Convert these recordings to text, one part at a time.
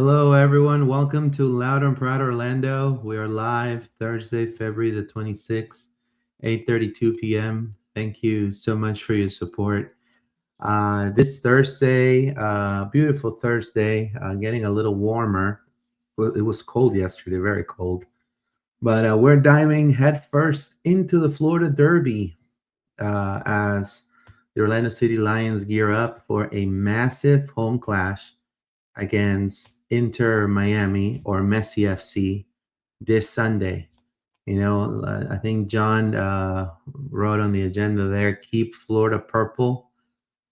Hello, everyone. Welcome to Loud and Proud Orlando. We are live Thursday, February the 26th, 8:32 p.m. Thank you so much for your support. This Thursday, beautiful Thursday, getting a little warmer. Well, it was cold yesterday, very cold. But we're diving headfirst into the Florida Derby as the Orlando City Lions gear up for a massive home clash against Inter Miami or Messi FC this Sunday. I think John wrote on the agenda there, keep Florida purple.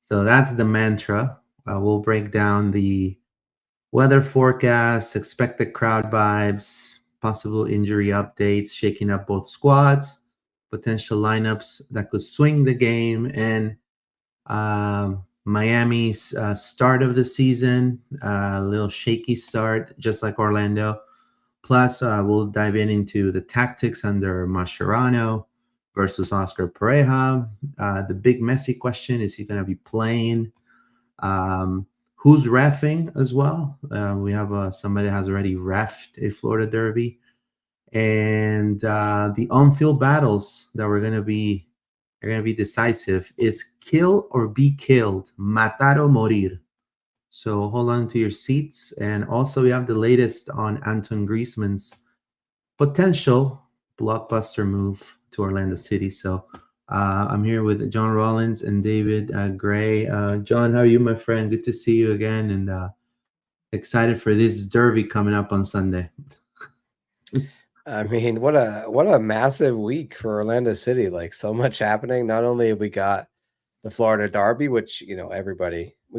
So that's the mantra. We'll break down the weather forecast, expected crowd vibes, possible injury updates, shaking up both squads, potential lineups that could swing the game, and Miami's start of the season, a little shaky start, just like Orlando. Plus, we'll dive into the tactics under Mascherano versus Óscar Pareja. The big Messi question, is he going to be playing? Who's reffing as well? We have somebody has already reffed a Florida Derby. And the on-field battles that are going to be decisive is kill or be killed, matar o morir. So hold on to your seats. And also we have the latest on Antoine Griezmann's potential blockbuster move to Orlando City. So I'm here with John Rollins and David Gray. John, how are you, my friend? Good to see you again, and excited for this derby coming up on Sunday. I mean, what a massive week for Orlando City. Like, so much happening. Not only have we got the Florida Derby, which, we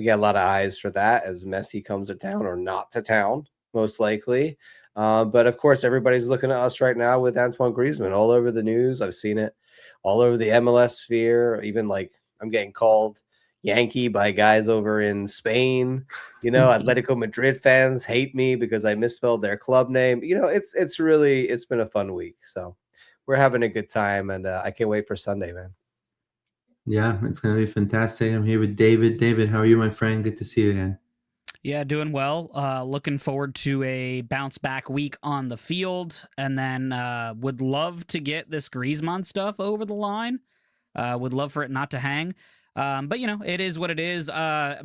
got a lot of eyes for that as Messi comes to town or not to town, most likely. But of course, everybody's looking at us right now with Antoine Griezmann all over the news. I've seen it all over the MLS sphere. Even like I'm getting called Yankee by guys over in Spain. Atletico Madrid fans hate me because I misspelled their club name. It's been a fun week. So we're having a good time, and I can't wait for Sunday, man. Yeah, it's going to be fantastic. I'm here with David. David, how are you, my friend? Good to see you again. Yeah, doing well. Looking forward to a bounce back week on the field, and then would love to get this Griezmann stuff over the line. Would love for it not to hang. But it is what it is.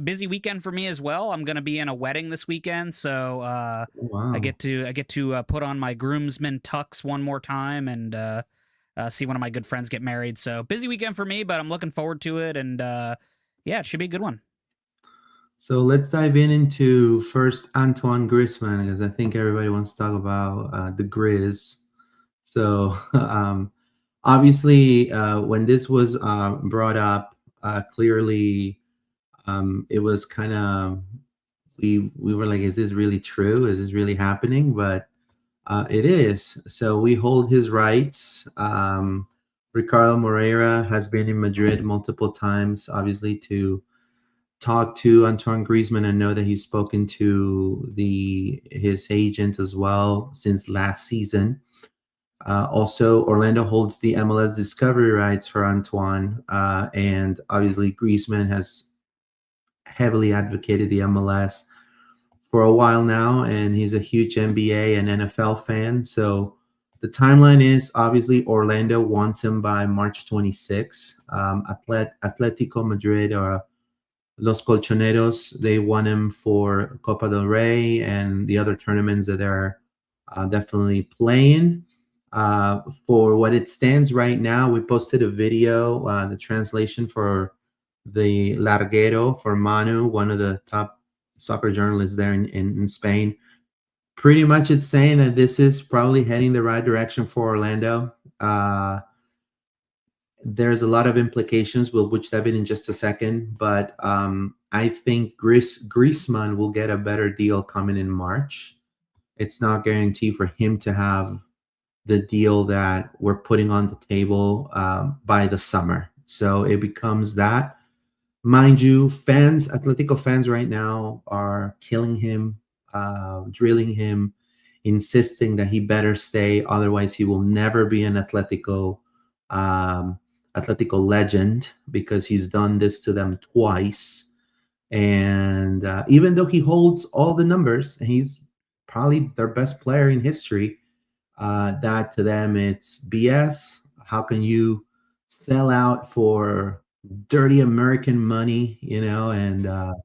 Busy weekend for me as well. I'm going to be in a wedding this weekend, so Wow. I get to put on my groomsmen tux one more time and see one of my good friends get married. So busy weekend for me, but I'm looking forward to it, and it should be a good one. So let's dive into first Antoine Griezmann, because I think everybody wants to talk about the Grizz. So obviously, when this was brought up, clearly it was kind of we were like, is this really true? Is this really happening? But it is. So we hold his rights. Ricardo Moreira has been in Madrid multiple times, obviously, to talk to Antoine Griezmann and know that he's spoken to his agent as well since last season. Also, Orlando holds the MLS discovery rights for Antoine, and obviously Griezmann has heavily advocated the MLS for a while now, and he's a huge NBA and NFL fan. So the timeline is obviously Orlando wants him by March 26. Atletico Madrid or Los Colchoneros, they want him for Copa del Rey and the other tournaments that they're definitely playing. For what it stands right now, we posted a video, the translation for the Larguero for Manu, one of the top soccer journalists there in Spain. Pretty much it's saying that this is probably heading the right direction for Orlando. There's a lot of implications. We'll dive in just a second, but I think Griezmann will get a better deal coming in March. It's not guaranteed for him to have the deal that we're putting on the table by the summer. So it becomes that. Mind you, Atletico fans right now are killing him, drilling him, insisting that he better stay. Otherwise, he will never be an Atletico legend, because he's done this to them twice. And even though he holds all the numbers, and he's probably their best player in history, that to them it's BS. How can you sell out for dirty American money, and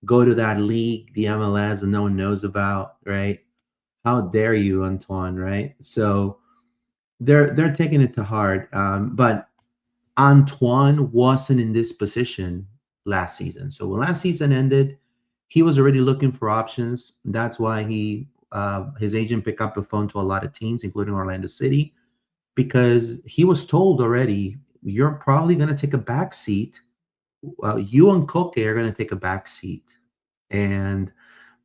go to that league, the MLS, and no one knows about, right? How dare you, Antoine, right? So they're taking it to heart. But Antoine wasn't in this position last season. So when last season ended, he was already looking for options. That's why his agent picked up the phone to a lot of teams, including Orlando City, because he was told already, you're probably going to take a back seat. You and Koke are going to take a back seat. And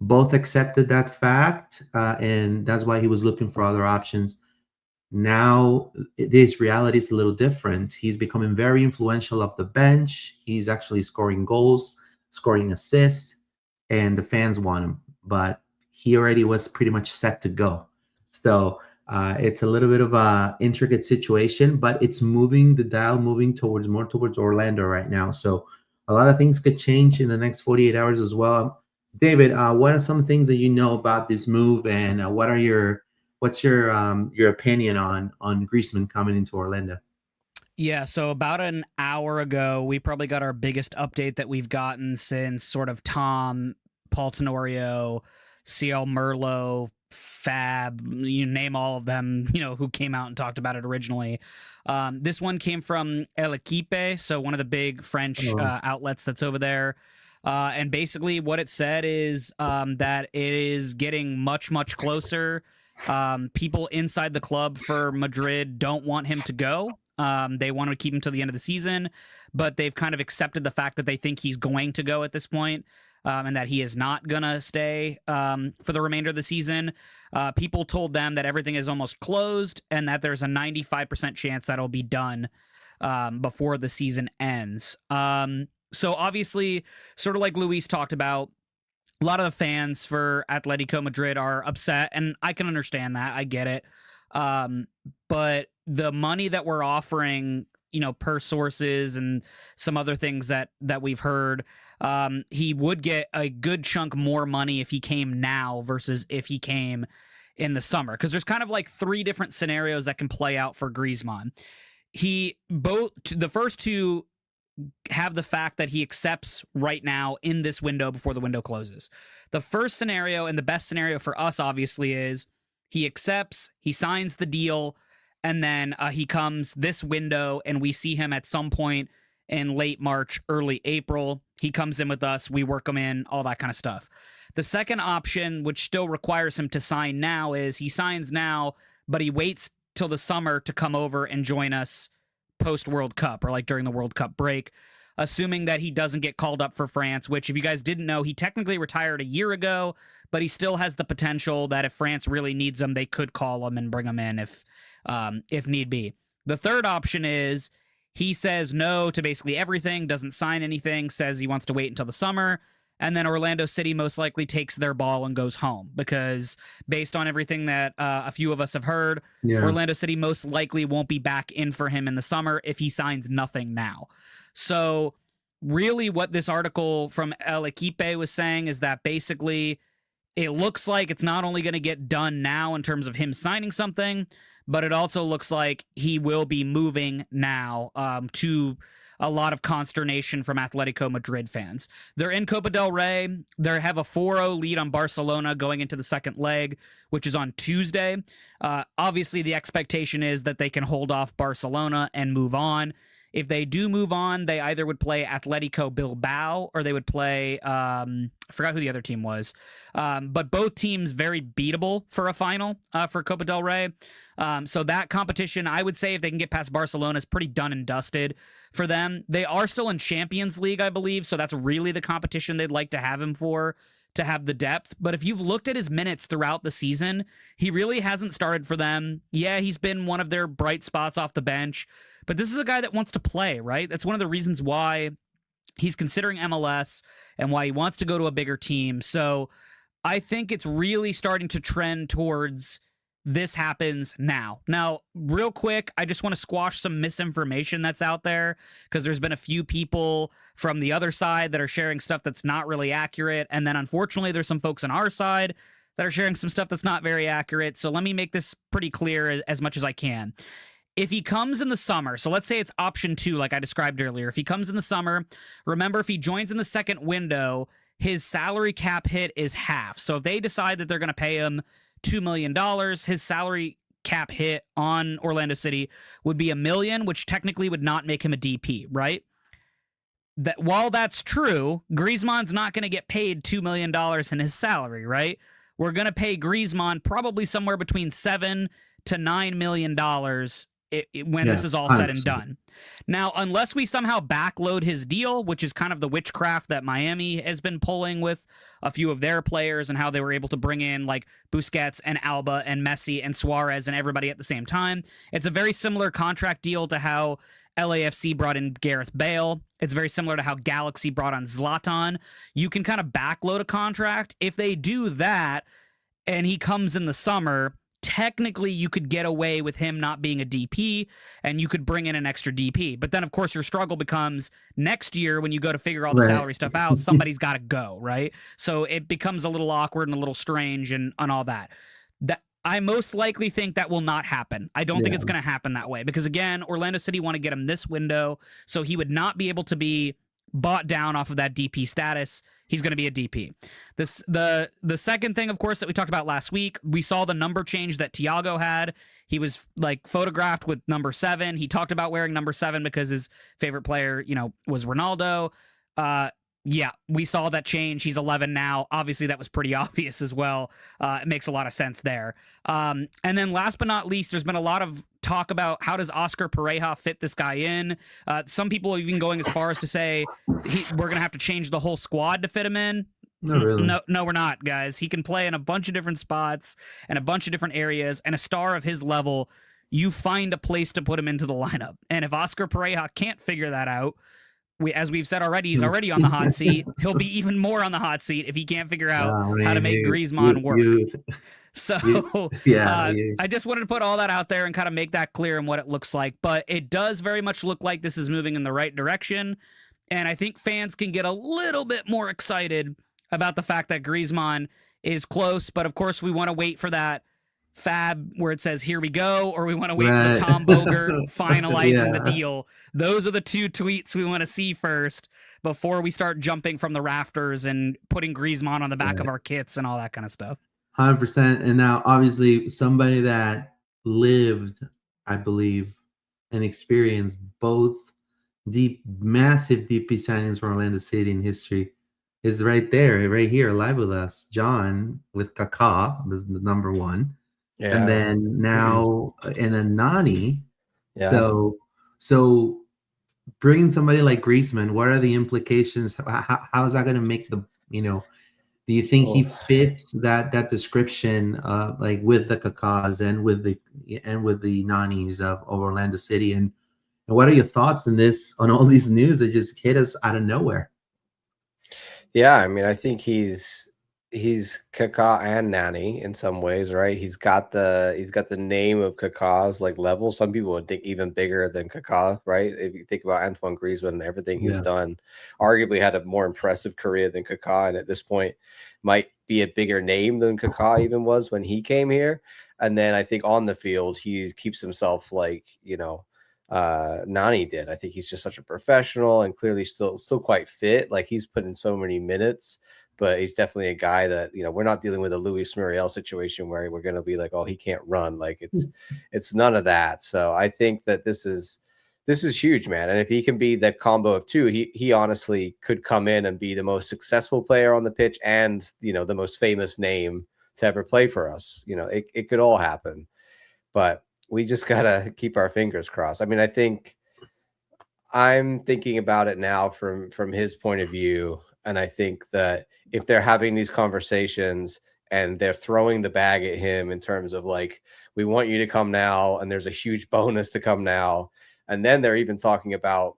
both accepted that fact, and that's why he was looking for other options. Now, this reality is a little different. He's becoming very influential off the bench. He's actually scoring goals, scoring assists, and the fans want him. But he already was pretty much set to go. So it's a little bit of a intricate situation, but it's moving the dial, moving more towards Orlando right now. So a lot of things could change in the next 48 hours as well. David, what are some things that you know about this move, and what's your opinion on Griezmann coming into Orlando? Yeah, so about an hour ago, we probably got our biggest update that we've gotten since sort of Tom, Paul Tenorio, CL Merlot, Fab, you name all of them, who came out and talked about it originally. This one came from L'Equipe, so one of the big French outlets that's over there. And basically what it said is that it is getting much, much closer. People inside the club for Madrid don't want him to go. They want to keep him to the end of the season, but they've kind of accepted the fact that they think he's going to go at this point, and that he is not going to stay for the remainder of the season. People told them that everything is almost closed and that there's a 95% chance that it'll be done before the season ends. So obviously, sort of like Luis talked about, a lot of the fans for Atletico Madrid are upset, and I can understand that. I get it. But the money that we're offering, per sources and some other things that we've heard, he would get a good chunk more money if he came now versus if he came in the summer. Because there's kind of like three different scenarios that can play out for Griezmann. The first two have the fact that he accepts right now in this window before the window closes. The first scenario, and the best scenario for us, obviously, is he accepts, he signs the deal, and then he comes this window and we see him at some point in late March, early April. He comes in with us, we work him in, all that kind of stuff. The second option, which still requires him to sign now, is he signs now, but he waits till the summer to come over and join us post-World Cup, or like during the World Cup break, assuming that he doesn't get called up for France, which, if you guys didn't know, he technically retired a year ago, but he still has the potential that if France really needs him, they could call him and bring him in if need be. The third option is he says no to basically everything, doesn't sign anything, says he wants to wait until the summer, and then Orlando City most likely takes their ball and goes home, because based on everything that a few of us have heard, Orlando City most likely won't be back in for him in the summer if he signs nothing now. So really what this article from L'Equipe was saying is that basically it looks like it's not only going to get done now in terms of him signing something, but it also looks like he will be moving now, to a lot of consternation from Atletico Madrid fans. They're in Copa del Rey. They have a 4-0 lead on Barcelona going into the second leg, which is on Tuesday. Obviously, the expectation is that they can hold off Barcelona and move on. If they do move on, they either would play Atletico Bilbao or they would play, I forgot who the other team was. But both teams very beatable for a final for Copa del Rey. So that competition, I would say, if they can get past Barcelona, is pretty done and dusted for them. They are still in Champions League, I believe, so that's really the competition they'd like to have him for, to have the depth. But if you've looked at his minutes throughout the season, he really hasn't started for them. Yeah, he's been one of their bright spots off the bench, but this is a guy that wants to play, right? That's one of the reasons why he's considering MLS and why he wants to go to a bigger team. So I think it's really starting to trend towards this happens now. Now, real quick, I just want to squash some misinformation that's out there, because there's been a few people from the other side that are sharing stuff that's not really accurate. And then unfortunately, there's some folks on our side that are sharing some stuff that's not very accurate. So let me make this pretty clear as much as I can. If he comes in the summer, so let's say it's option 2, like I described earlier. If he comes in the summer, remember, if he joins in the second window, his salary cap hit is half. So if they decide that they're going to pay him $2 million, his salary cap hit on Orlando City would be $1 million, which technically would not make him a DP, right? That while that's true, Griezmann's not going to get paid $2 million in his salary, right? We're going to pay Griezmann probably somewhere between $7 to $9 million when this is all said and done. Now, unless we somehow backload his deal, which is kind of the witchcraft that Miami has been pulling with a few of their players and how they were able to bring in like Busquets and Alba and Messi and Suarez and everybody at the same time. It's a very similar contract deal to how LAFC brought in Gareth Bale. It's very similar to how Galaxy brought on Zlatan. You can kind of backload a contract. If they do that and he comes in the summer, technically you could get away with him not being a DP and you could bring in an extra DP. But then, of course, your struggle becomes next year when you go to figure all the salary stuff out, somebody's got to go, right? So it becomes a little awkward and a little strange and all that. I most likely think that will not happen. I don't think it's going to happen that way because, again, Orlando City want to get him this window, so he would not be able to be bought down off of that DP status. He's going to be a DP. The second thing, of course, that we talked about last week, we saw the number change that Thiago had. He was like photographed with number 7. He talked about wearing number 7 because his favorite player, was Ronaldo. Yeah, we saw that change. He's 11 now. Obviously, that was pretty obvious as well. It makes a lot of sense there. And then last but not least, there's been a lot of talk about how does Óscar Pareja fit this guy in. Some people are even going as far as to say we're going to have to change the whole squad to fit him in. No, really. No, we're not, guys. He can play in a bunch of different spots and a bunch of different areas. And a star of his level, you find a place to put him into the lineup. And if Óscar Pareja can't figure that out, as we've said already, he's already on the hot seat. He'll be even more on the hot seat if he can't figure out how to make Griezmann work. I just wanted to put all that out there and kind of make that clear and what it looks like. But it does very much look like this is moving in the right direction. And I think fans can get a little bit more excited about the fact that Griezmann is close. But of course, we want to wait for that fab where it says here we go, or we want to wait for Tom Boger finalizing the deal. Those are the two tweets we want to see first before we start jumping from the rafters and putting Griezmann on the back of our kits and all that kind of stuff. 100%. And now obviously somebody that lived, I believe, and experienced both massive DP signings for Orlando City in history is right here live with us. John with Kaká, this is the number 1. Yeah. And then now, and then Nani. Yeah. So bringing somebody like Griezmann, what are the implications? How is that going to make the, do you think he fits that description, like with the Kakás and with the Nanis of Orlando City? And what are your thoughts on all these news that just hit us out of nowhere? Yeah, I mean, I think he's Kaká and Nani in some ways, right? He's got the name of Kaká's like level. Some people would think even bigger than Kaká, right? If you think about Antoine Griezmann and everything he's done, arguably had a more impressive career than Kaká, and at this point might be a bigger name than Kaká even was when he came here. And then I think on the field he keeps himself like Nani did. I think he's just such a professional and clearly still quite fit. Like he's put in so many minutes. But he's definitely a guy that, we're not dealing with a Luis Muriel situation where we're going to be like, oh, he can't run. Like it's none of that. So I think that this is huge, man. And if he can be the combo of two, he honestly could come in and be the most successful player on the pitch and, the most famous name to ever play for us. It could all happen, but we just got to keep our fingers crossed. I mean, I think I'm thinking about it now from his point of view. And I think that if they're having these conversations and they're throwing the bag at him in terms of like, we want you to come now, and there's a huge bonus to come now. And then they're even talking about,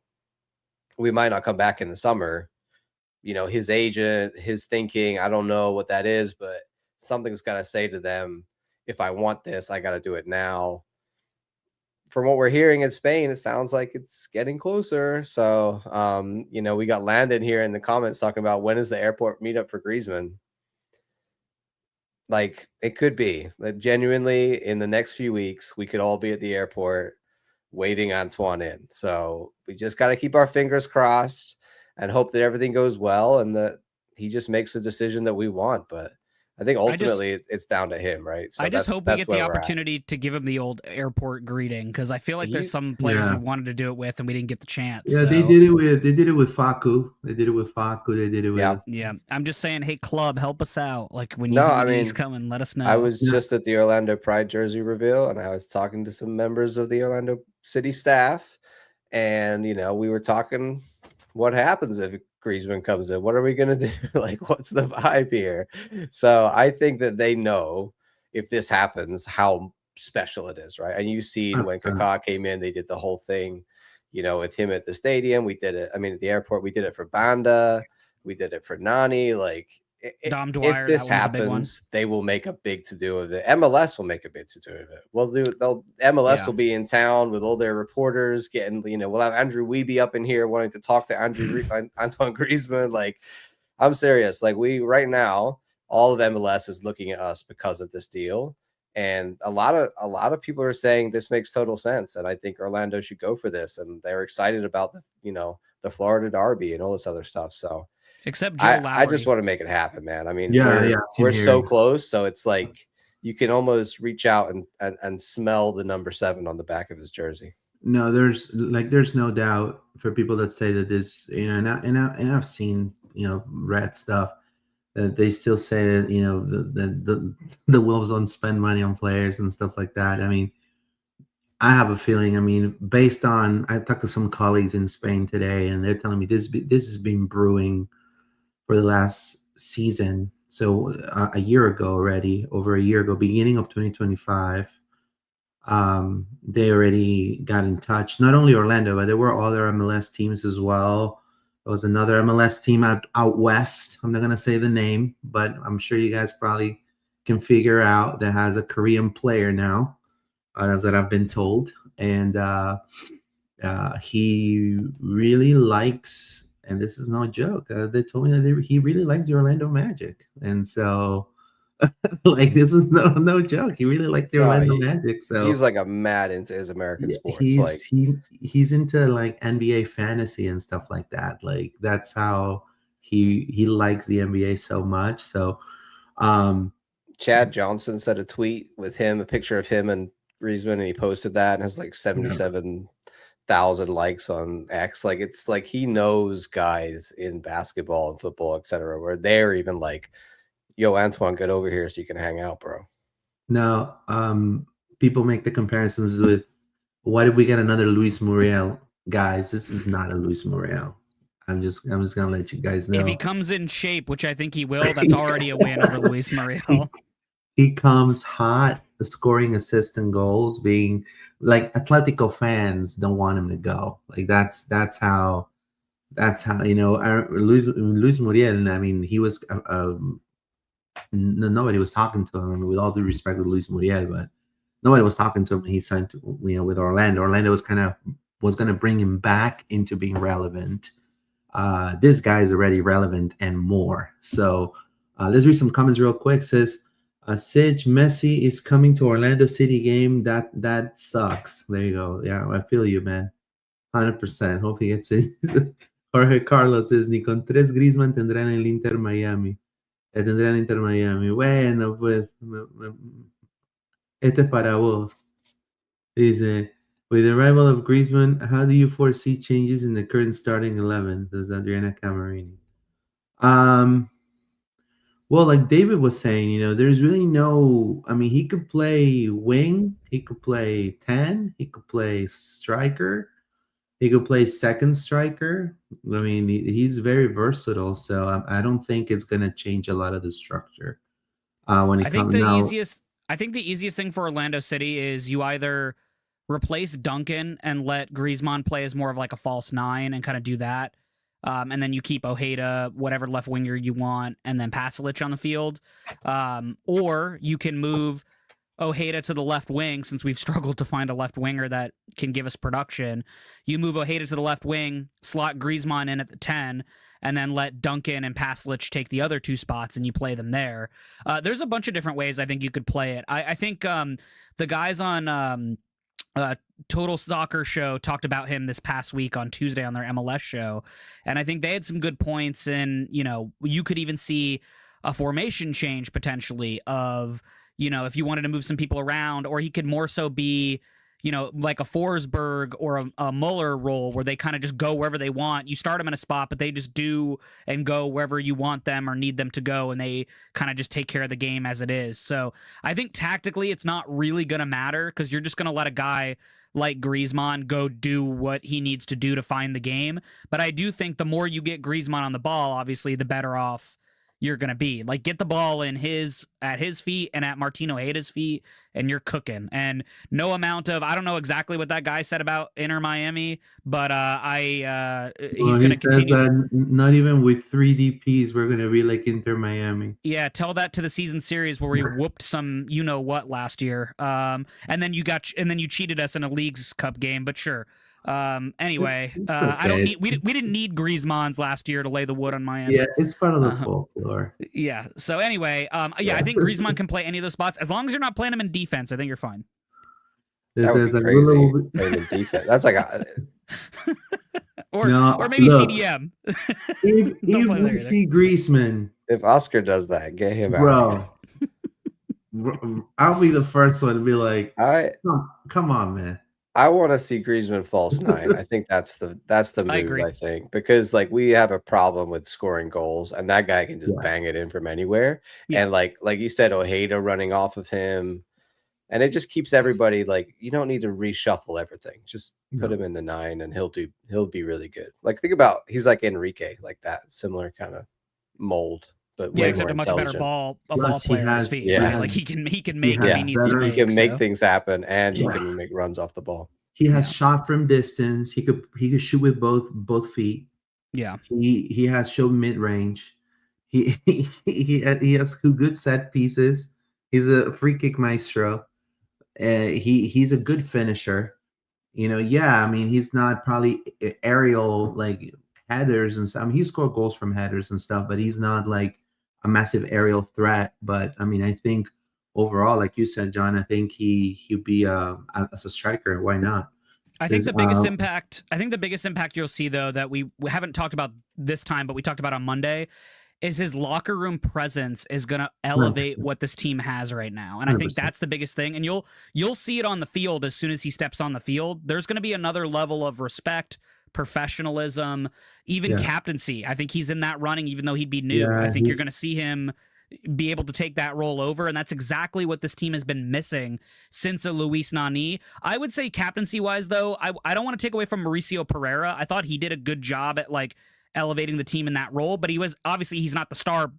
we might not come back in the summer, his agent, his thinking, I don't know what that is, but something's got to say to them, if I want this, I got to do it now. From what we're hearing in Spain, it sounds like it's getting closer. So, we got Landon here in the comments talking about when is the airport meetup for Griezmann. Like, it could be like genuinely in the next few weeks, we could all be at the airport waiting Antoine in. So we just got to keep our fingers crossed and hope that everything goes well and that he just makes the decision that we want. But I think ultimately it's down to him, right? So I just hope we get the where we're at. opportunity to give him the old airport greeting, because I feel like there's some players we wanted to do it with and we didn't get the chance. Yeah, so. they did it with Facu. They did it with Yeah. I'm just saying, hey, club, help us out. Like, when he's coming, let us know. I was just at the Orlando Pride jersey reveal, and I was talking to some members of the Orlando City staff, and we were talking what happens if Griezmann comes in. What are we gonna do? Like, what's the vibe here? So I think that they know if this happens how special it is, right? And you've seen when Kaká came in, they did the whole thing, with him at the stadium. We did it. I mean, at the airport, we did it for Banda, we did it for Nani. Like, Dom Dwyer, if this happens, they will make a big to do of it. MLS will make a big to do of it. MLS will be in town with all their reporters getting, we'll have Andrew Wiebe up in here wanting to talk to Antoine Griezmann. Like, I'm serious. Like, right now, all of MLS is looking at us because of this deal. And a lot of people are saying this makes total sense. And I think Orlando should go for this. And they're excited about the Florida Derby and all this other stuff. So, except Joe Lowry. I just want to make it happen, man. I mean, we're so close, so it's like you can almost reach out and smell the number 7 on the back of his jersey. No, there's no doubt for people that say that this, and I've seen read stuff that they still say that the Wolves don't spend money on players and stuff like that. I mean, I have a feeling. I mean, based on I talked to some colleagues in Spain today, and they're telling me this has been brewing for the last season. So a year ago already, over a year ago, beginning of 2025, they already got in touch. Not only Orlando, but there were other MLS teams as well. There was another MLS team out west. I'm not going to say the name, but I'm sure you guys probably can figure out that has a Korean player now. That's what I've been told. And he really likes, and this is no joke, they told me that he really likes the Orlando Magic. And so, like, this is no joke. He really likes the Orlando Magic. So he's like a mad into his American sports. He's into like NBA fantasy and stuff like that. Like, that's how he likes the NBA so much. So Chad Johnson said a tweet with him, a picture of him and Griezmann, and he posted that and has like 77,000 likes on X. Like, it's like he knows guys in basketball and football, etc., where they're even like, yo, Antoine, get over here so you can hang out, bro. Now, people make the comparisons with, what if we get another Luis Muriel? Guys, this is not a Luis Muriel. I'm just gonna let you guys know. If he comes in shape, which I think he will, that's already a win over Luis Muriel. He comes hot, scoring assists and goals, being like, Atletico fans don't want him to go. Like, that's how Luis Muriel. I mean, he was nobody was talking to him. I mean, with all due respect with Luis Muriel, but nobody was talking to him. He signed with Orlando. Orlando was going to bring him back into being relevant. This guy is already relevant and more. So let's read some comments real quick. It says, Sage, Messi is coming to Orlando City game. That sucks. There you go. Yeah, I feel you, man. 100%. Hope he gets it. Jorge Carlos says, ni con 3 Griezmann tendrán el Inter Miami. Tendrán Inter Miami. Bueno, pues, este es para vos. Dice, with the arrival of Griezmann, how do you foresee changes in the current starting 11? This is Adriana Camarini. Well, like David was saying, there's really no, I mean, he could play wing, he could play 10, he could play striker, he could play second striker. I mean, he's very versatile, so I don't think it's going to change a lot of the structure when it comes out. I think the easiest thing for Orlando City is you either replace Duncan and let Griezmann play as more of like a false 9 and kind of do that. And then you keep Ojeda, whatever left winger you want, and then Pasalic on the field. Or you can move Ojeda to the left wing, since we've struggled to find a left winger that can give us production. You move Ojeda to the left wing, slot Griezmann in at the 10, and then let Duncan and Pasalic take the other 2 spots, and you play them there. There's a bunch of different ways I think you could play it. I think the guys on Total Soccer Show talked about him this past week on Tuesday on their MLS show, and I think they had some good points. And you could even see a formation change potentially of if you wanted to move some people around, or he could more so be like a Forsberg or a Muller role where they kind of just go wherever they want. You start them in a spot, but they just do and go wherever you want them or need them to go, and they kind of just take care of the game as it is. So I think tactically it's not really going to matter, because you're just going to let a guy like Griezmann go do what he needs to do to find the game. But I do think the more you get Griezmann on the ball, obviously, the better off you're going to be. Like, get the ball at his feet and at Martin Ojeda's feet, and you're cooking. And no amount of, I don't know exactly what that guy said about Inter Miami, but he's going to continue. That not even with 3 DPs, we're going to be like Inter Miami. Yeah, tell that to the season series where we whooped some what last year. And then you cheated us in a Leagues Cup game, but sure. Anyway, okay. I don't need. We didn't need Griezmann's last year to lay the wood on Miami. Yeah, it's part of the folklore. Yeah. So anyway, I think Griezmann can play any of those spots as long as you're not playing him in defense. I think you're fine. That would be crazy. Playing in defense. That's like or maybe CDM. If we see Griezmann, if Oscar does that, get him out. Bro, I'll be the first one to be like, come on, man. I want to see Griezmann false 9. I think that's the move. I think, because like we have a problem with scoring goals, and that guy can just bang it in from anywhere. Yeah. And like you said, Ojeda running off of him, and it just keeps everybody like, you don't need to reshuffle everything. Just put him in the 9, and he'll be really good. Like, think about, he's like Enrique, like that similar kind of mold. But except a much better ball player on his feet. Yeah. Right? Like he can make what he needs to make. He can make things happen, and he can make runs off the ball. He has shot from distance. He could shoot with both feet. Yeah. He has shown mid range. He has good set pieces. He's a free kick maestro. He's a good finisher. I mean, he's not probably aerial like headers and stuff. I mean, he scored goals from headers and stuff, but he's not like a massive aerial threat. But I mean, I think overall, like you said, John, I think he'd be as a striker. Why not? I think the biggest impact. I think the biggest impact you'll see, though, that we haven't talked about this time, but we talked about on Monday, is his locker room presence is going to elevate what this team has right now, and 100%. I think that's the biggest thing. And you'll see it on the field as soon as he steps on the field. There's going to be another level of respect, professionalism, even captaincy. I think he's in that running, even though he'd be new. I think you're going to see him be able to take that role over, and that's exactly what this team has been missing since a Luis Nani. I would say captaincy-wise, though, I don't want to take away from Mauricio Pereira. I thought he did a good job at like elevating the team in that role, but he's not the star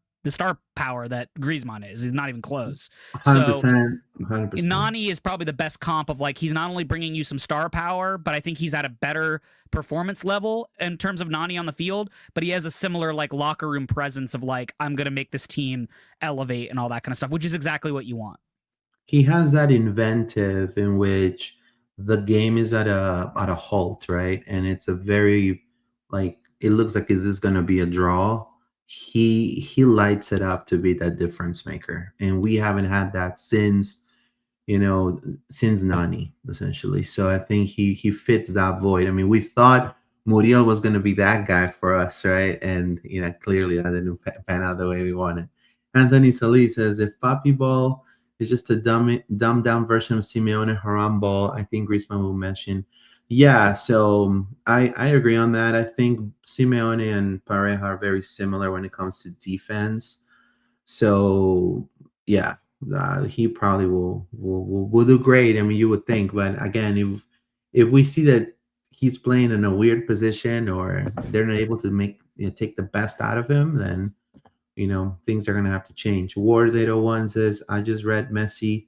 power that Griezmann is. He's not even close. 100%. Nani is probably the best comp of like, he's not only bringing you some star power, but I think he's at a better performance level in terms of Nani on the field, but he has a similar like locker room presence of like, I'm going to make this team elevate and all that kind of stuff, which is exactly what you want. He has that inventive in which the game is at a halt, right? And it's a very like, it looks like, is this going to be a draw? He lights it up to be that difference maker, and we haven't had that since Nani, essentially. So I think he fits that void. I mean, we thought Morir was going to be that guy for us, right? And clearly that didn't pan out the way we wanted. Anthony Salih says, if Papi Ball is just a dumbed down version of Simeone Haram Ball, I think Griezmann will mention. Yeah, so I agree on that. I think Simeone and Pareja are very similar when it comes to defense. So yeah, he probably will do great. I mean, you would think, but again, if we see that he's playing in a weird position or they're not able to take the best out of him, then things are gonna have to change. Wars 801 says, I just read Messi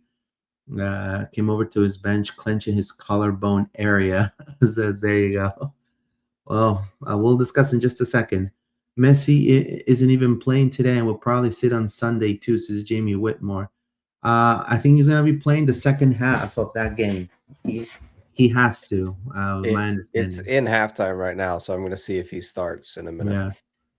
came over to his bench, clenching his collarbone area. Says, there you go. Well, we'll discuss in just a second. Messi isn't even playing today and will probably sit on Sunday too, says Jamie Whitmore. I think he's gonna be playing the second half of that game. He has to. My It's understanding. in halftime right now, so I'm going to see if he starts in a minute. Yeah.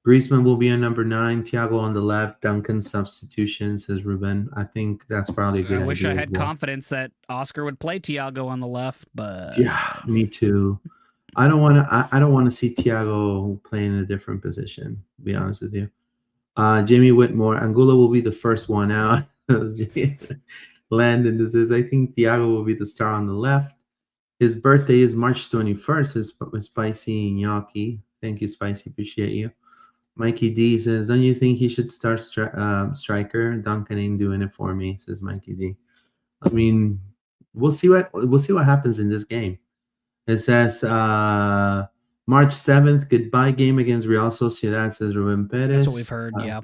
Griezmann will be on number 9. Thiago on the left. Duncan substitution, says Ruben. I think that's probably a good I idea. wish I as had well. confidence that Oscar would play Thiago on the left, but Yeah, me too. I don't want to. I don't want to see Thiago playing in a different position. To be honest with you. Jamie Whitmore. Angulo will be the first one out. Landon, this is. I think Thiago will be the star on the left. His birthday is March 21st. Is Spicy Gnocchi. Thank you, Spicy. Appreciate you. Mikey D says, don't you think he should start striker? Duncan ain't doing it for me, says Mikey D. I mean, we'll see what happens in this game. It says March 7th, goodbye game against Real Sociedad, says Ruben Perez. that's what we've heard. Yeah.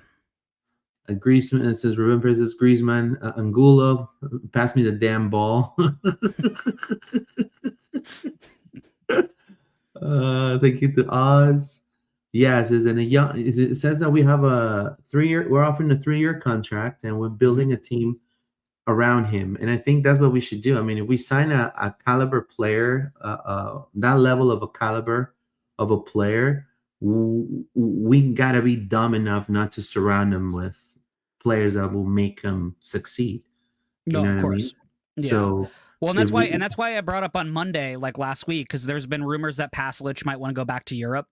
Griezmann, it says Ruben Perez says Griezmann. Angulo, pass me the damn ball. Thank you to Oz. Yes, it says that we have a 3-year. We're offering a 3-year contract, and we're building a team around him. And I think that's what we should do. I mean, if we sign a caliber player, that level of a caliber of a player, we gotta be dumb enough not to surround him with players that will make him succeed. No, of course. I mean? Yeah. So. Well, and that's why I brought up on Monday, like last week, because there's been rumors that Pasalic might want to go back to Europe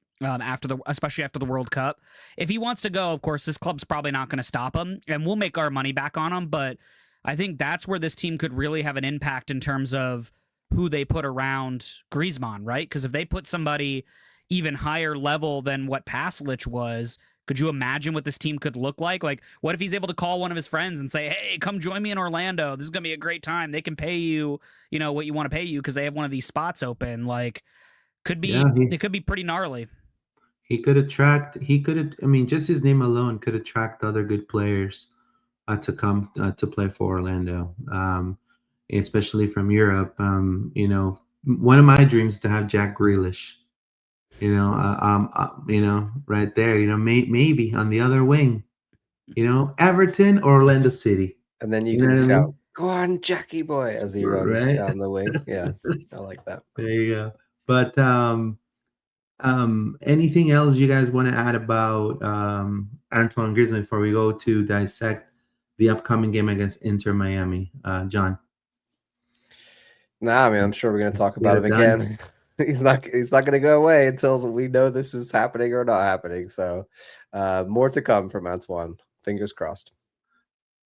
especially after the World Cup. If he wants to go, of course, this club's probably not going to stop him, and we'll make our money back on him. But I think that's where this team could really have an impact in terms of who they put around Griezmann, right? Because if they put somebody even higher level than what Pasalic was, could you imagine what this team could look like? Like, what if he's able to call one of his friends and say, hey, come join me in Orlando. This is going to be a great time. They can pay you, what you want to pay you because they have one of these spots open. Like, it could be pretty gnarly. I mean, just his name alone could attract other good players to come to play for Orlando, especially from Europe. One of my dreams is to have Jack Grealish. Right there. Maybe on the other wing. Everton or Orlando City. And then you can shout, "Go on, Jackie boy," as he runs down the wing. Yeah, I like that. There you go. But anything else you guys want to add about Antoine Griezmann before we go to dissect the upcoming game against Inter Miami? John? Nah, I mean, I'm sure we're going to talk about him again. He's not going to go away until we know this is happening or not happening. So more to come from Antoine. Fingers crossed.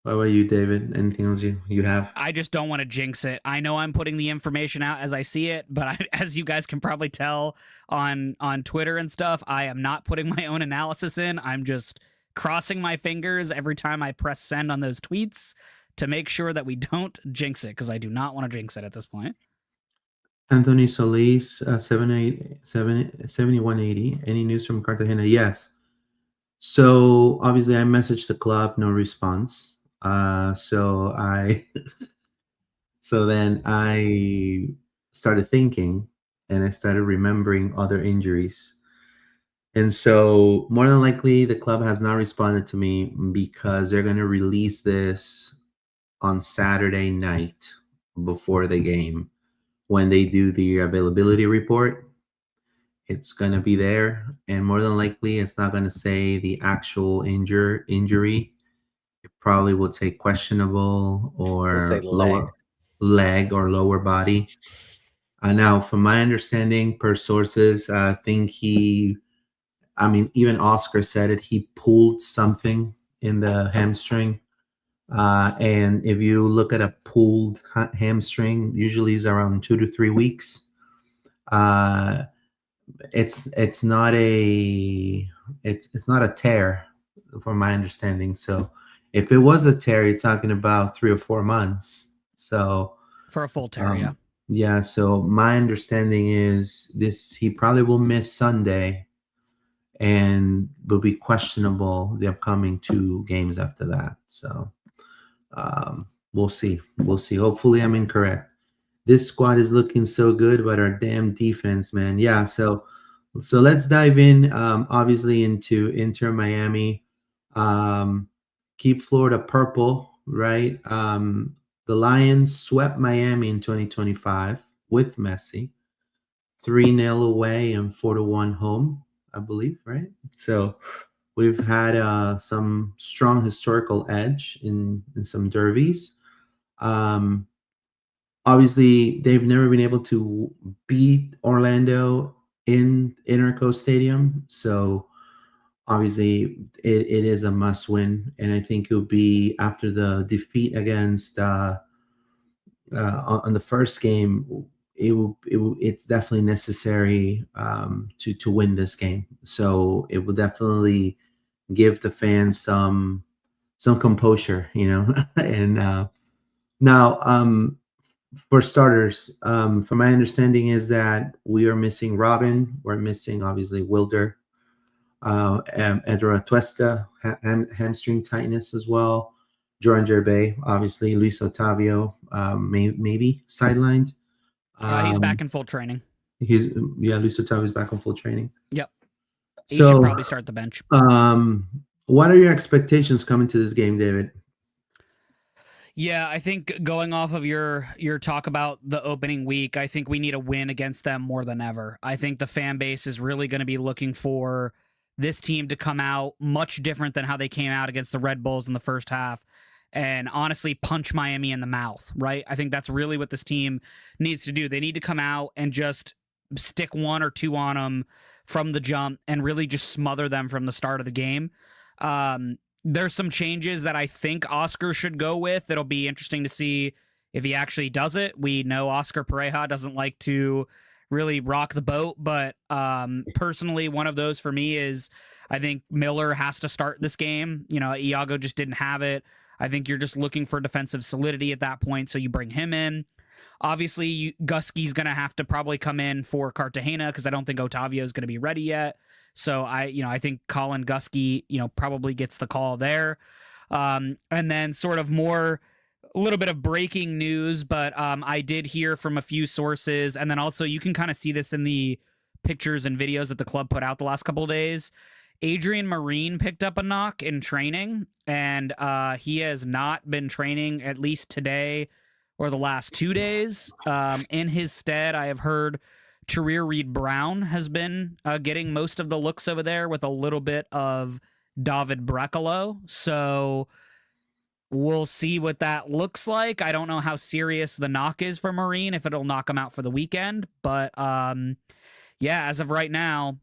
What about you, David? Anything else you have? I just don't want to jinx it. I know I'm putting the information out as I see it, but as you guys can probably tell on Twitter and stuff, I am not putting my own analysis in. I'm just crossing my fingers every time I press send on those tweets to make sure that we don't jinx it, because I do not want to jinx it at this point. Anthony Solis, 7180. Any news from Cartagena? Yes. So obviously I messaged the club, no response. So then I started thinking, and I started remembering other injuries. And so more than likely the club has not responded to me because they're going to release this on Saturday night before the game. When they do the availability report, it's going to be there. And more than likely, it's not going to say the actual injury. It probably would say questionable or lower leg or lower body. Now, from my understanding, per sources, I think even Oscar said it, he pulled something in the hamstring. And if you look at a pulled hamstring, usually is around 2 to 3 weeks. It's not a tear, from my understanding. So if it was a tear, you're talking about 3 or 4 months. So for a full tear, yeah. Yeah. So my understanding is he probably will miss Sunday, and will be questionable the upcoming 2 games after that. So. We'll see. Hopefully I'm incorrect. This squad is looking so good, but our damn defense, man. Yeah. So let's dive in, obviously into Inter Miami. Keep Florida purple. right? The Lions swept Miami in 2025 with Messi, 3-0 away and 4-1 home, I believe, right? So we've had some strong historical edge in some derbies. Obviously, they've never been able to beat Orlando in Inter&Co Stadium, so obviously it is a must win, and I think it'll be after the defeat against on the first game. It's definitely necessary to win this game, so it will definitely give the fans some composure, and now for starters, from my understanding is that we are missing Robin, we're missing obviously Wilder, Edra Tuesta, hamstring tightness as well. Jordan Gervais, obviously. Luis Otavio, maybe sidelined. He's back in full training. Luis Otavio's back on full training. Yep. He should probably start the bench. What are your expectations coming to this game, David? Yeah, I think going off of your talk about the opening week, I think we need a win against them more than ever. I think the fan base is really going to be looking for this team to come out much different than how they came out against the Red Bulls in the first half and honestly punch Miami in the mouth, right? I think that's really what this team needs to do. They need to come out and just stick 1 or 2 on them from the jump and really just smother them from the start of the game. There's some changes that I think Oscar should go with. It'll be interesting to see if he actually does it. We know Óscar Pareja doesn't like to really rock the boat, but personally, one of those for me is I think Miller has to start this game. Iago just didn't have it. I think you're just looking for defensive solidity at that point, so you bring him in. Obviously, Gusky's going to have to probably come in for Cartagena because I don't think Otavio is going to be ready yet. So I think Colin Gusky, probably gets the call there. And then sort of a little bit of breaking news, but I did hear from a few sources, and then also you can kind of see this in the pictures and videos that the club put out the last couple of days. Adrian Marine picked up a knock in training, and he has not been training at least today or the last 2 days. In his stead, I have heard Tahir Reed Brown has been getting most of the looks over there with a little bit of David Brecalo. So we'll see what that looks like. I don't know how serious the knock is for Marine, if it'll knock him out for the weekend. But as of right now,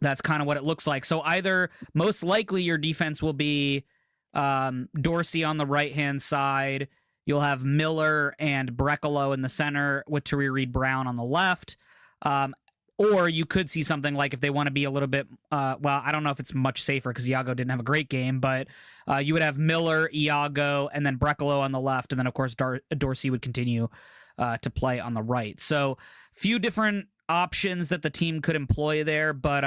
that's kind of what it looks like. So either most likely your defense will be Dorsey on the right-hand side. You'll have Miller and Brecalo in the center with Tahir Reed Brown on the left. Or you could see something like if they want to be a little bit, I don't know if it's much safer because Iago didn't have a great game, but you would have Miller, Iago, and then Brecalo on the left. And then, of course, Dorsey would continue to play on the right. So few different options that the team could employ there. But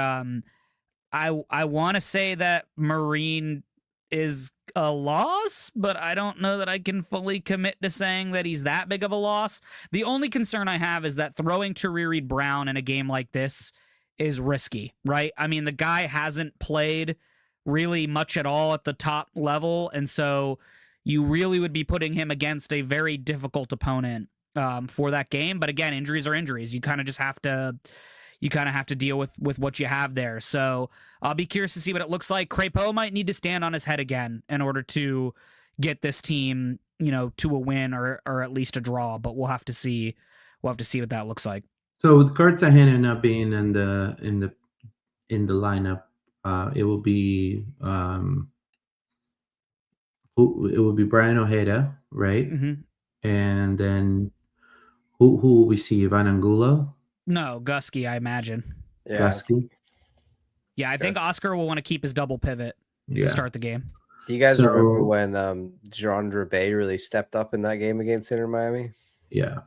I want to say that Marine is a loss, but I don't know that I can fully commit to saying that he's that big of a loss. The only concern I have is that throwing Tahir Reed Brown in a game like this is risky, right? I mean, the guy hasn't played really much at all at the top level, and so you really would be putting him against a very difficult opponent for that game. But again, injuries are injuries. You kind of just have to deal with what you have there. So I'll be curious to see what it looks like. Crépeau might need to stand on his head again in order to get this team, to a win or at least a draw. But we'll have to see. We'll have to see what that looks like. So with Cartagena not being in the lineup, it will be Brian Ojeda, right? Mm-hmm. And then who will we see? Ivan Angulo? No, Gusky, I imagine. Yeah. Gusky? Yeah, I think Oscar will want to keep his double pivot to start the game. Do you guys remember when Jean Gervais really stepped up in that game against Inter Miami? Yeah.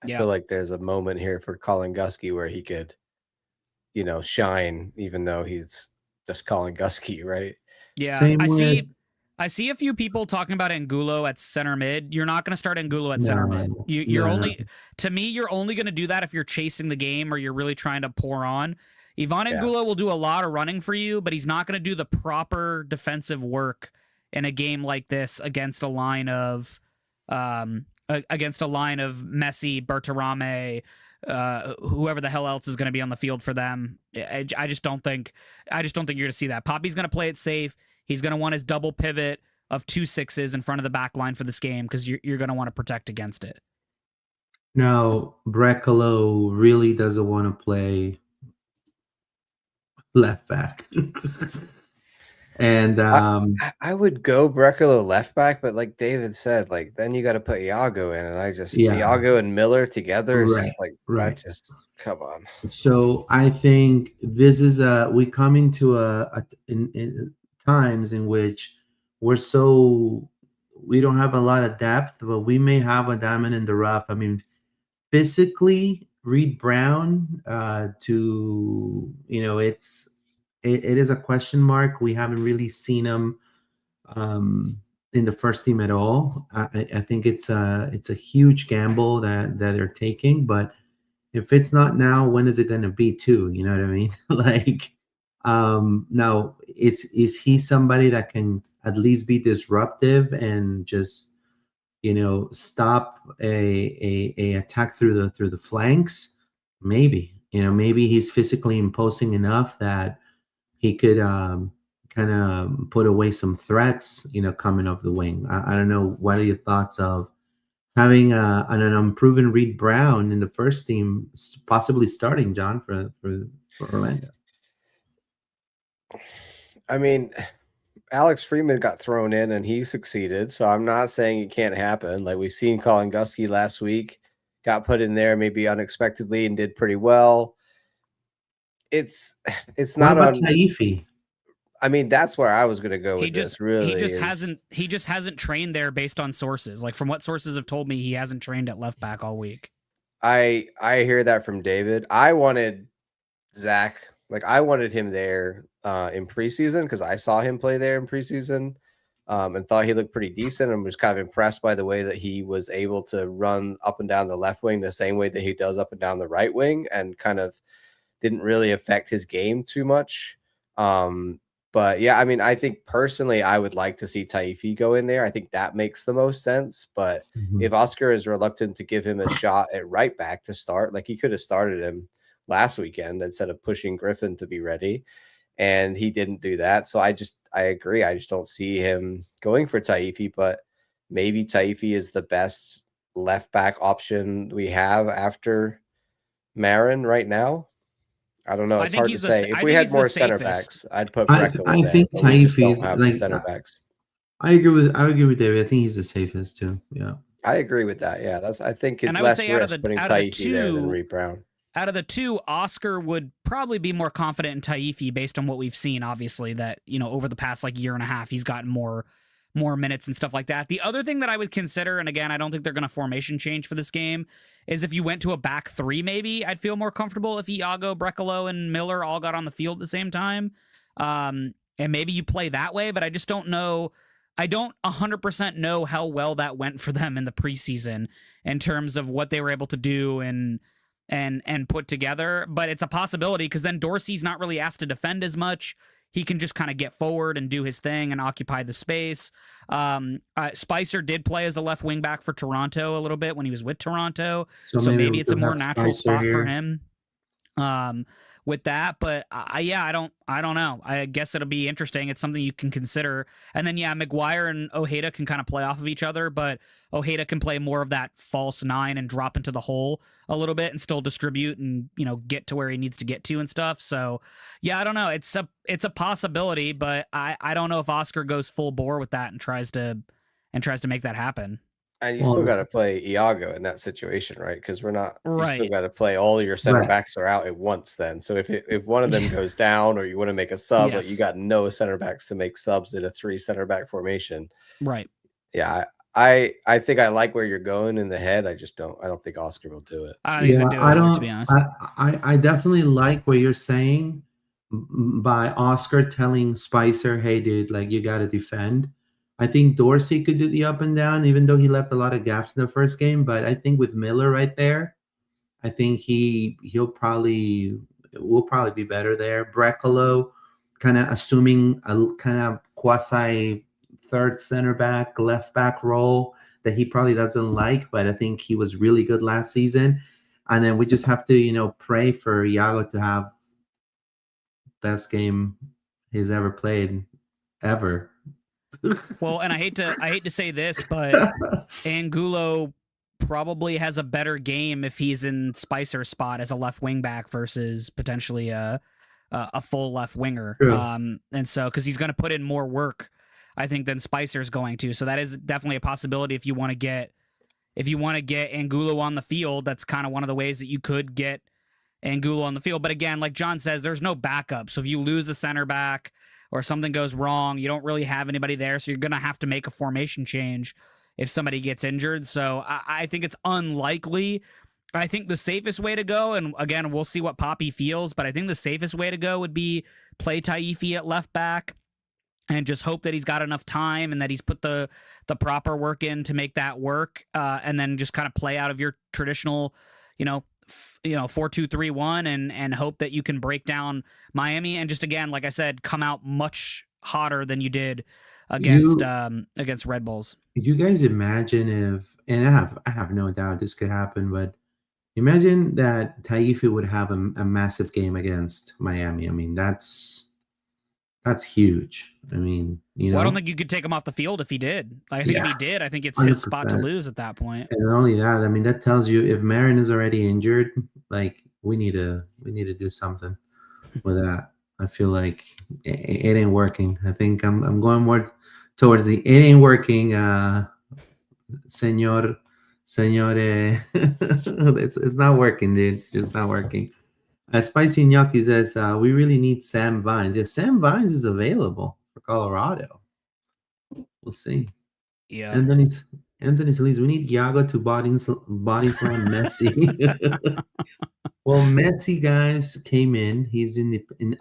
I feel like there's a moment here for Colin Gusky where he could, shine, even though he's just Colin Gusky, right? Yeah, I see a few people talking about Angulo at center mid. You're not going to start Angulo at center mid. You're only going to do that if you're chasing the game or you're really trying to pour on. Ivan Angulo will do a lot of running for you, but he's not going to do the proper defensive work in a game like this against a line of Messi, Berterame, whoever the hell else is going to be on the field for them. I just don't think you're going to see that. Poppy's going to play it safe. He's going to want his double pivot of 2 6s in front of the back line for this game because you're going to want to protect against it. Now, Brecalo really doesn't want to play left back. And I would go Brecalo left back, but like David said, like then you got to put Iago in, and Iago and Miller together is just like that. Just come on. So I think this is we come into in times in which we don't have a lot of depth, but we may have a diamond in the rough. I mean, physically, Reed Brown it is a question mark. We haven't really seen him in the first team at all. I think it's a huge gamble that they're taking, but if it's not now, when is it going to be too? You know what I mean? Like, now is he somebody that can at least be disruptive and just, stop a attack through the flanks? Maybe, maybe he's physically imposing enough that he could kind of put away some threats, coming off the wing. I don't know. What are your thoughts of having an unproven Reed Brown in the first team, possibly starting, John, for Orlando? I mean, Alex Freeman got thrown in and he succeeded, so I'm not saying it can't happen. Like we've seen Colin Gusky last week, got put in there maybe unexpectedly and did pretty well. It's not on Taifi. I mean, that's where I was going to go with this. Really, he just hasn't trained there based on sources. Like from what sources have told me, he hasn't trained at left back all week. I hear that from David. I wanted Zach, I wanted him there in preseason because I saw him play there in preseason and thought he looked pretty decent and was kind of impressed by the way that he was able to run up and down the left wing the same way that he does up and down the right wing and kind of didn't really affect his game too much. But yeah, I mean, I think personally, I would like to see Taifi go in there. I think that makes the most sense. But if Oscar is reluctant to give him a shot at right back to start, like he could have started him last weekend instead of pushing Griffin to be ready. And he didn't do that. So I agree. I just don't see him going for Taifi, but maybe Taifi is the best left back option we have after Marin right now. I don't know. It's hard to say. If we had more center backs, I'd put Brecalo I think Taifi's like center backs. I agree with David. I think he's the safest too. Yeah. I agree with that. Yeah. I think it's less risk putting Taifi there than Reed Brown. Out of the two, Oscar would probably be more confident in Taifi based on what we've seen, obviously, that, over the past year and a half, he's gotten more minutes and stuff like that. The other thing that I would consider, and again, I don't think they're going to formation change for this game, is if you went to a back three, maybe I'd feel more comfortable if Iago, Brecalo, and Miller all got on the field at the same time. And maybe you play that way, but I just don't know. I don't 100% know how well that went for them in the preseason in terms of what they were able to do and put together. But it's a possibility because then Dorsey's not really asked to defend as much. He can just kind of get forward and do his thing and occupy the space. Spicer did play as a left wing back for Toronto a little bit when he was with Toronto. So maybe it's a more natural spot for him with that. But I don't know. I guess it'll be interesting. It's something you can consider. And then, Maguire and Ojeda can kind of play off of each other, but Ojeda can play more of that false nine and drop into the hole a little bit and still distribute and, get to where he needs to get to and stuff. So, I don't know. It's a possibility, but I don't know if Oscar goes full bore with that and tries to make that happen. And you still got to play Iago in that situation, right? Because we're not. Right. You still got to play all your center backs are out at once. Then, so if one of them goes down, or you want to make a sub, but you got no center backs to make subs in a 3 center back formation, right? Yeah, I think I like where you're going in the head. I don't think Oscar will do it. I don't think he's gonna do it, to be honest. I definitely like what you're saying by Oscar telling Spicer, "Hey, dude, you got to defend." I think Dorsey could do the up and down, even though he left a lot of gaps in the first game. But I think with Miller right there, I think will probably be better there. Brecalo kind of assuming a kind of quasi third center back, left back role that he probably doesn't like, but I think he was really good last season. And then we just have to, pray for Iago to have best game he's ever played ever. Well, and I hate to say this, but Angulo probably has a better game if he's in Spicer's spot as a left wing back versus potentially a full left winger. True. And so because he's going to put in more work, I think, than Spicer's going to. So that is definitely a possibility if you want to get Angulo on the field. That's kind of one of the ways that you could get Angulo on the field. But again, like John says, there's no backup. So if you lose a center back or something goes wrong, you don't really have anybody there. So you're going to have to make a formation change if somebody gets injured. So I think it's unlikely. I think the safest way to go, and again, we'll see what Poppy feels, but I think the safest way to go would be play Taifi at left back and just hope that he's got enough time and that he's put the proper work in to make that work, and then just kind of play out of your traditional, 4-2-3-1 and hope that you can break down Miami and just, again, like I said, come out much hotter than you did against Red Bulls. You guys imagine if, and I have no doubt this could happen, but imagine that Taifi would have a massive game against Miami. I mean, that's huge. I mean, Well, I don't think you could take him off the field if he did. I think if he did, I think it's his spot to lose at that point. And not only that, I mean, that tells you if Marin is already injured, like we need to do something with that. I feel like it ain't working. I think I'm going more towards the it ain't working, Senor. It's not working, dude. It's just not working. Spicy Gnocchi says, we really need Sam Vines. Yeah, Sam Vines is available for Colorado. We'll see. Yeah. Anthony Solis, we need Iago to body slam Messi. Well, Messi, guys, came in. He's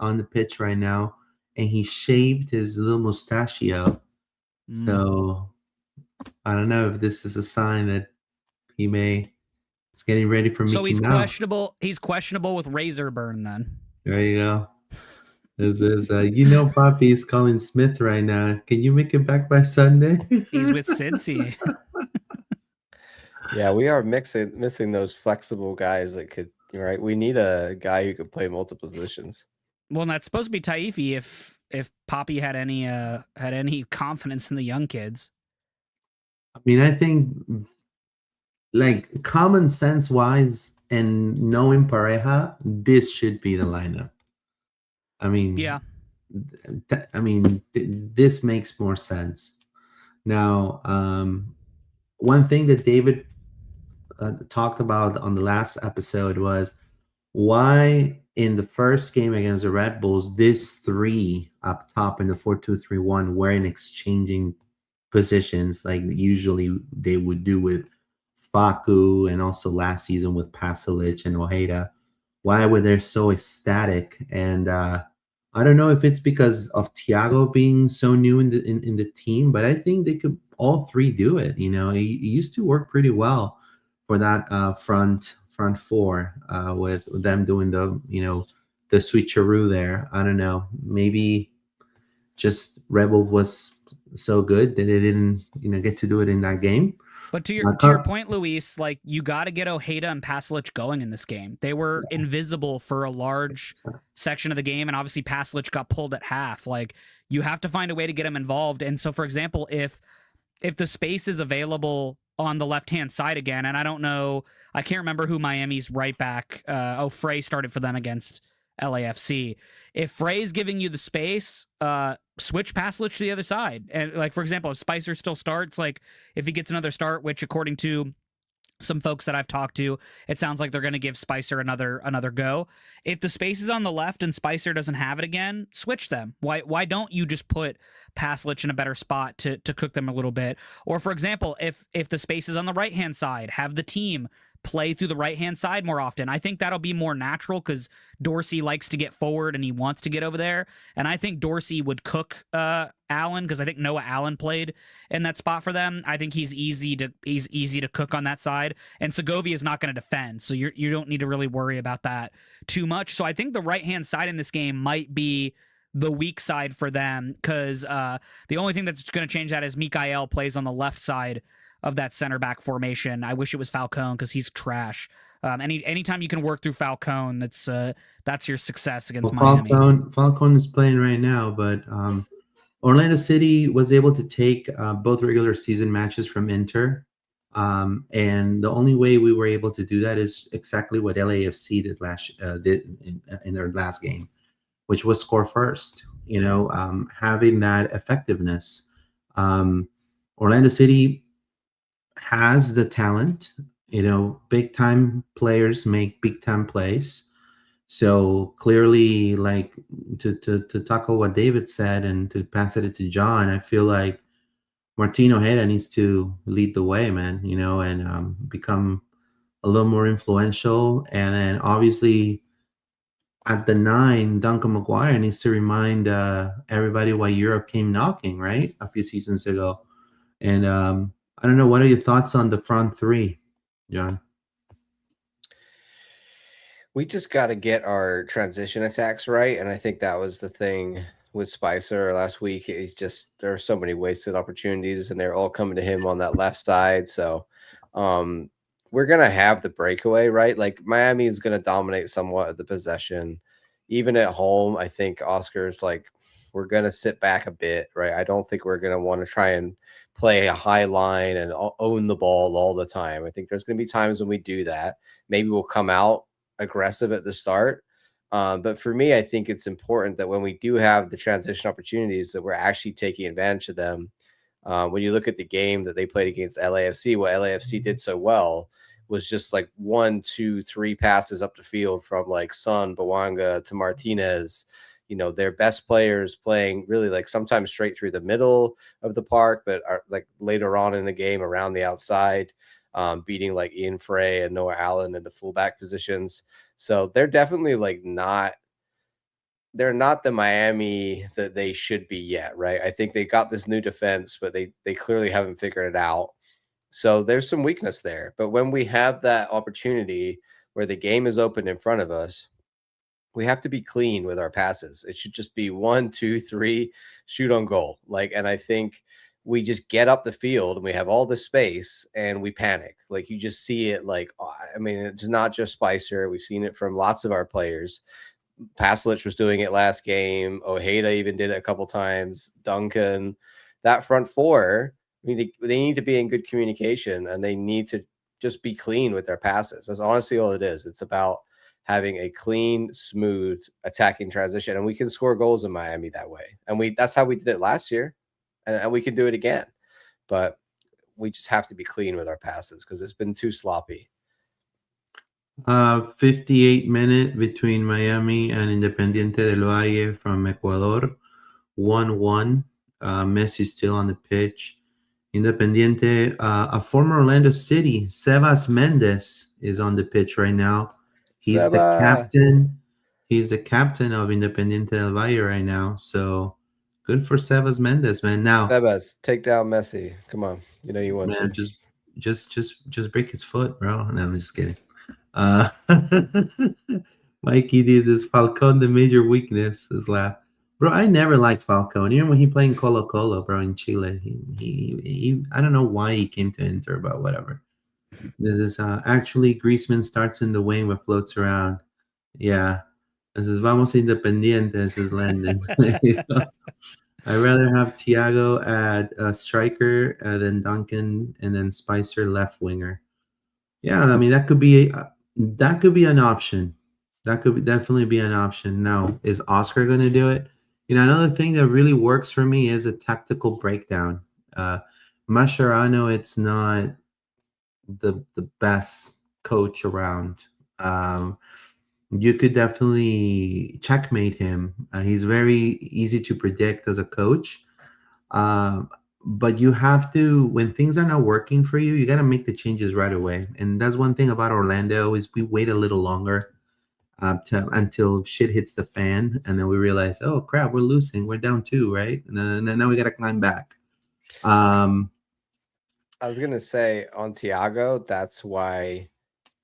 on the pitch right now, and he shaved his little mustachio. So I don't know if this is a sign that he may. It's getting ready for me. So he's questionable. He's questionable with razor burn. Then there you go. This is Poppy is calling Smith right now. Can you make it back by Sunday? He's with Cincy. Yeah, we are missing those flexible guys that could. Right, we need a guy who could play multiple positions. Well, and that's supposed to be Taifi if Poppy had any confidence in the young kids. I mean, I think, like, common sense wise and knowing Pareja, this should be the lineup. I mean, yeah. This makes more sense. Now, one thing that David talked about on the last episode was why in the first game against the Red Bulls, this three up top in the 4-2-3-1 weren't exchanging positions like usually they would do with Facu and also last season with Pasalic and Ojeda. Why were they so ecstatic? And I don't know if it's because of Thiago being so new in the team, but I think they could all three do it. It used to work pretty well for that front four with them doing the switcheroo there. I don't know. Maybe just Rebel was so good that they didn't get to do it in that game. But to your point, Luis, like you got to get Ojeda and Pasalic going in this game. They were invisible for a large section of the game, and obviously Pasalic got pulled at half. Like you have to find a way to get him involved. And so, for example, if the space is available on the left-hand side again, and I don't know, I can't remember who Miami's right back, Frey started for them against LAFC. If Frey's giving you the space, switch Pasalic to the other side. And like, for example, if Spicer still starts, like if he gets another start, which according to some folks that I've talked to, it sounds like they're going to give Spicer another go. If the space is on the left and Spicer doesn't have it again, switch them. Why don't you just put Pasalic in a better spot to cook them a little bit? Or for example, if the space is on the right-hand side, have the team play through the right-hand side more often. I think that'll be more natural because Dorsey likes to get forward and he wants to get over there. And I think Dorsey would cook Allen because I think Noah Allen played in that spot for them. I think he's easy to cook on that side. And Segovia is not going to defend, so you don't need to really worry about that too much. So I think the right-hand side in this game might be the weak side for them, because the only thing that's going to change that is Mikael plays on the left side of that center back formation. I wish it was Falcone because he's trash. Anytime you can work through Falcone, that's your success against Miami. Falcone is playing right now, but Orlando City was able to take both regular season matches from Inter. And the only way we were able to do that is exactly what LAFC did in their last game, which was score first. Having that effectiveness. Orlando City has the talent. Big time players make big time plays. So clearly, like to tackle what David said and to pass it to John, I feel like Martin Ojeda needs to lead the way, man, and become a little more influential. And then obviously at the 9, Duncan McGuire needs to remind everybody why Europe came knocking, right? A few seasons ago. And I don't know, what are your thoughts on the front 3, John? We just got to get our transition attacks right. And I think that was the thing with Spicer last week. There are so many wasted opportunities and they're all coming to him on that left side. So we're going to have the breakaway, right? Like Miami is going to dominate somewhat of the possession. Even at home, I think Oscar's like, we're going to sit back a bit, right? I don't think we're going to want to try and play a high line and own the ball all the time. I think there's going to be times when we do that. Maybe we'll come out aggressive at the start. But for me, I think it's important that when we do have the transition opportunities that we're actually taking advantage of them. When you look at the game that they played against LAFC, what LAFC did so well was just like 1, 2, 3 passes up the field from like Son, Bawanga to Martinez. Their best players playing really like sometimes straight through the middle of the park, but are like later on in the game around the outside. Beating like Ian Frey and Noah Allen in the fullback positions. So they're definitely like they're not the Miami that they should be yet, right? I think they got this new defense, but they clearly haven't figured it out. So there's some weakness there. But when we have that opportunity where the game is open in front of us, we have to be clean with our passes. It should just be 1, 2, 3, shoot on goal. And I think we just get up the field and we have all the space and we panic. Like you just see it it's not just Spicer. We've seen it from lots of our players. Paslic was doing it last game. Ojeda even did it a couple times. Duncan, that front 4, they need to be in good communication and they need to just be clean with their passes. That's honestly all it is. It's about having a clean, smooth attacking transition. And we can score goals in Miami that way. And that's how we did it last year. And we can do it again, but we just have to be clean with our passes because it's been too sloppy. 58 minute between Miami and Independiente del Valle from Ecuador, 1-1. Messi still on the pitch. Independiente, a former Orlando City, Sebas Mendes is on the pitch right now. He's the captain. He's the captain of Independiente del Valle right now. So good for Sebas Mendes, man. Now, Sebas, take down Messi. Come on, you want man, to. Just break his foot, bro. No, I'm just kidding. Mikey, this is Falcone. The major weakness is laugh, bro. I never liked Falcone. Even when he played in Colo Colo, bro, in Chile, he I don't know why he came to Inter, but whatever. This is actually Griezmann starts in the wing but floats around. Yeah, this is Vamos Independiente. This is Landon. I'd rather have Thiago at striker than Duncan and then Spicer left winger. Yeah, I mean that could be an option. That could definitely be an option. Now, is Oscar going to do it? Another thing that really works for me is a tactical breakdown. Mascherano, it's not the best coach around. You could definitely checkmate him. He's very easy to predict as a coach. But you have to, when things are not working for you, you got to make the changes right away. And that's one thing about Orlando is we wait a little longer until shit hits the fan. And then we realize, oh, crap, we're losing. We're down 2, right? And then now we got to climb back. I was going to say on Thiago, that's why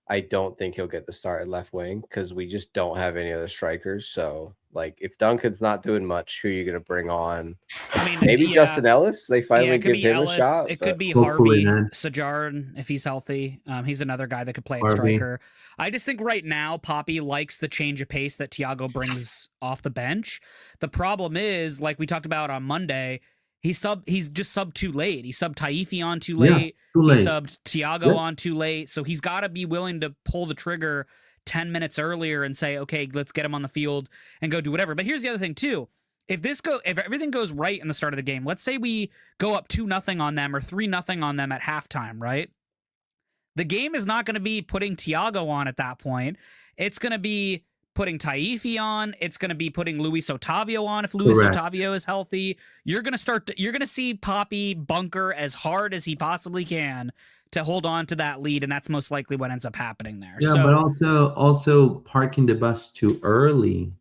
I don't think he'll get the start at left wing because we just don't have any other strikers. So, like, if Duncan's not doing much, who are you going to bring on? I mean, Maybe Justin Ellis. They finally it could give be him Ellis. a shot. It could be Hopefully, Harvey man. Sajarn if he's healthy. He's another guy that could play at Harvey. striker. I just think right now Poppy likes the change of pace that Thiago brings off the bench. The problem is, like we talked about on Monday, he's just subbed too late. He subbed Taifi on too late. Too late. He subbed Thiago on too late. So he's got to be willing to pull the trigger 10 minutes earlier and say, okay, let's get him on the field and go do whatever. But here's the other thing too. If everything goes right in the start of the game, let's say we go up 2-0 on them or 3-0 on them at halftime, right? The game is not going to be putting Thiago on at that point. It's going to be putting Taifi on. It's going to be putting Luis Otavio on if Luis Otavio is healthy. You're going to see Poppy bunker as hard as he possibly can to hold on to that lead, and that's most likely what ends up happening there. Yeah, but also parking the bus too early.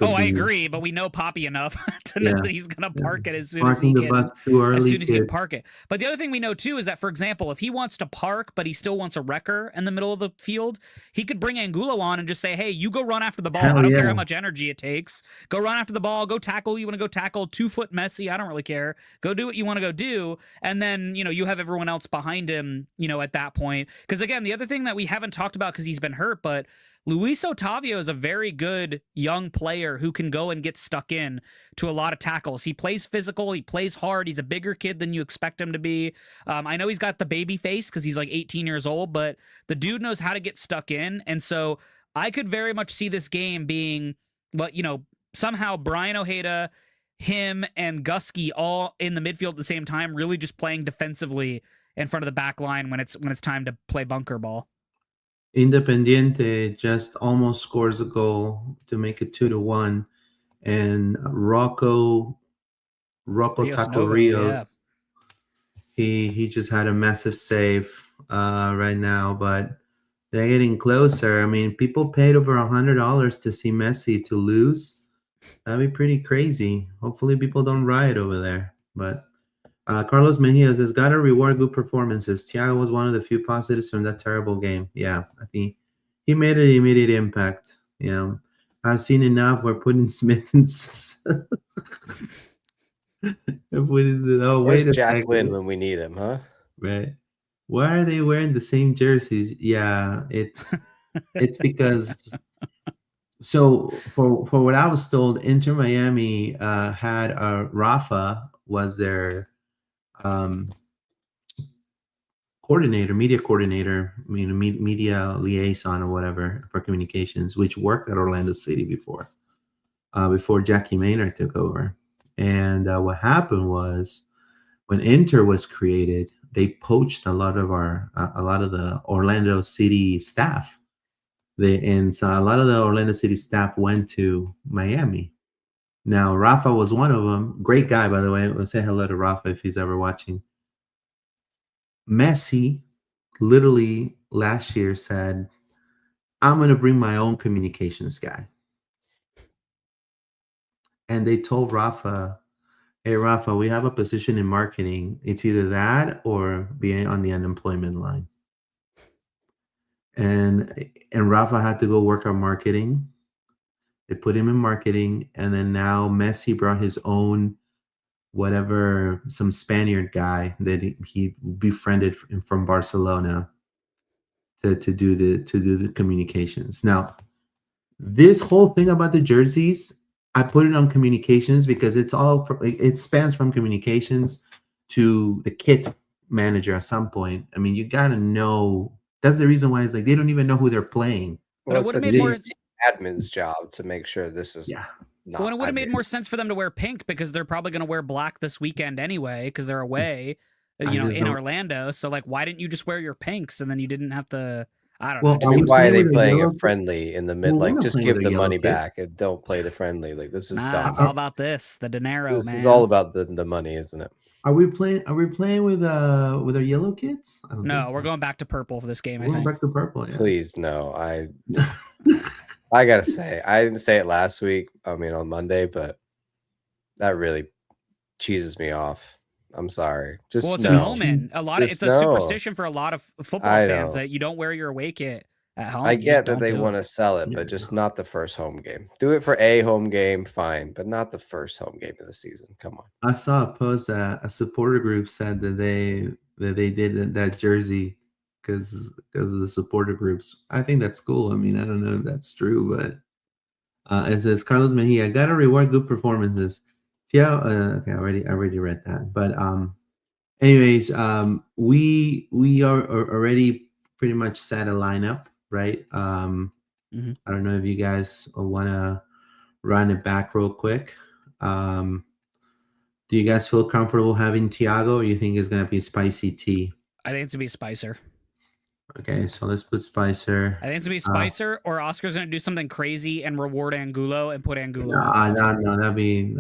I agree, but we know Poppy enough to know that he's going to park it as soon as he can. Bus too early as soon as he can park it. But the other thing we know too is that, for example, if he wants to park, but he still wants a wrecker in the middle of the field, he could bring Angulo on and just say, "Hey, you go run after the ball. I don't care how much energy it takes. Go run after the ball. Go tackle. You want to go tackle 2-foot Messi? I don't really care. Go do what you want to go do." And then you have everyone else behind him. At that point, because again, the other thing that we haven't talked about because he's been hurt, but Luis Otavio is a very good young player who can go and get stuck in to a lot of tackles. He plays physical. He plays hard. He's a bigger kid than you expect him to be. I know he's got the baby face because he's like 18 years old, but the dude knows how to get stuck in. And so I could very much see this game being, somehow Brian Ojeda, him, and Gusky all in the midfield at the same time, really just playing defensively in front of the back line when it's time to play bunker ball. Independiente just almost scores a goal to make it 2-1, and Rocco Taco Rios, he just had a massive save right now, but they're getting closer. I mean, people paid over $100 to see Messi to lose. That'd be pretty crazy. Hopefully, people don't riot over there. But Carlos Mejia says, "Gotta reward good performances. Thiago was one of the few positives from that terrible game." Yeah, I think he made an immediate impact. I've seen enough. We're putting Smith in. What is it? Oh, where's Jack Lynn when we need him, huh? Right. Why are they wearing the same jerseys? Yeah, it's because. So for what I was told, Inter Miami had Rafa was their media coordinator, media liaison or whatever for communications, which worked at Orlando City before Jackie Maynard took over. And what happened was when Inter was created, they poached a lot of the Orlando City staff. So a lot of the Orlando City staff went to Miami. Now, Rafa was one of them. Great guy, by the way. We'll say hello to Rafa if he's ever watching. Messi literally last year said, "I'm going to bring my own communications guy." And they told Rafa, "Hey, Rafa, we have a position in marketing. It's either that or being on the unemployment line." And Rafa had to go work on marketing. They put him in marketing, and then now Messi brought his own some Spaniard guy that he befriended from Barcelona to do the communications. Now, this whole thing about the jerseys, I put it on communications because it spans from communications to the kit manager at some point. I mean, you gotta know. That's the reason why it's like they don't even know who they're playing. Well, it would have made more admin's job to make sure this is Well, it would have made more sense for them to wear pink because they're probably going to wear black this weekend anyway because they're away, in Orlando. So, like, why didn't you just wear your pinks and then you didn't have to? I don't know. Why are they playing a friendly in the mid? Like, just give the money back and don't play the friendly. Like, this is dumb. It's all about the dinero. This is all about the money, isn't it? Are we playing with our yellow kids? No, we're going back to purple for this game. We're going back to purple. Yeah. Please, no. I gotta say, I didn't say it last week. I mean, on Monday, but that really cheeses me off. I'm sorry. It's an omen. It's a superstition for a lot of football fans that you don't wear your away kit at home. I You just get that don't they do want it. to sell it, but just not the first home game. Do it for a home game, fine, but not the first home game of the season. Come on. I saw a post that a supporter group said that they did that jersey because of the supporter groups. I think that's cool. I mean, I don't know if that's true, but it says Carlos Mejia gotta reward good performances. Yeah, okay, I already read that. But anyways, we are already pretty much set a lineup, right? Mhm. I don't know if you guys want to run it back real quick. Do you guys feel comfortable having Thiago, or you think it's gonna be Spicy T? I think it's gonna be Spicer. Okay, so let's put Spicer. I think it's gonna be Spicer, or Oscar's gonna do something crazy and reward Angulo and put Angulo out. No, that'd be.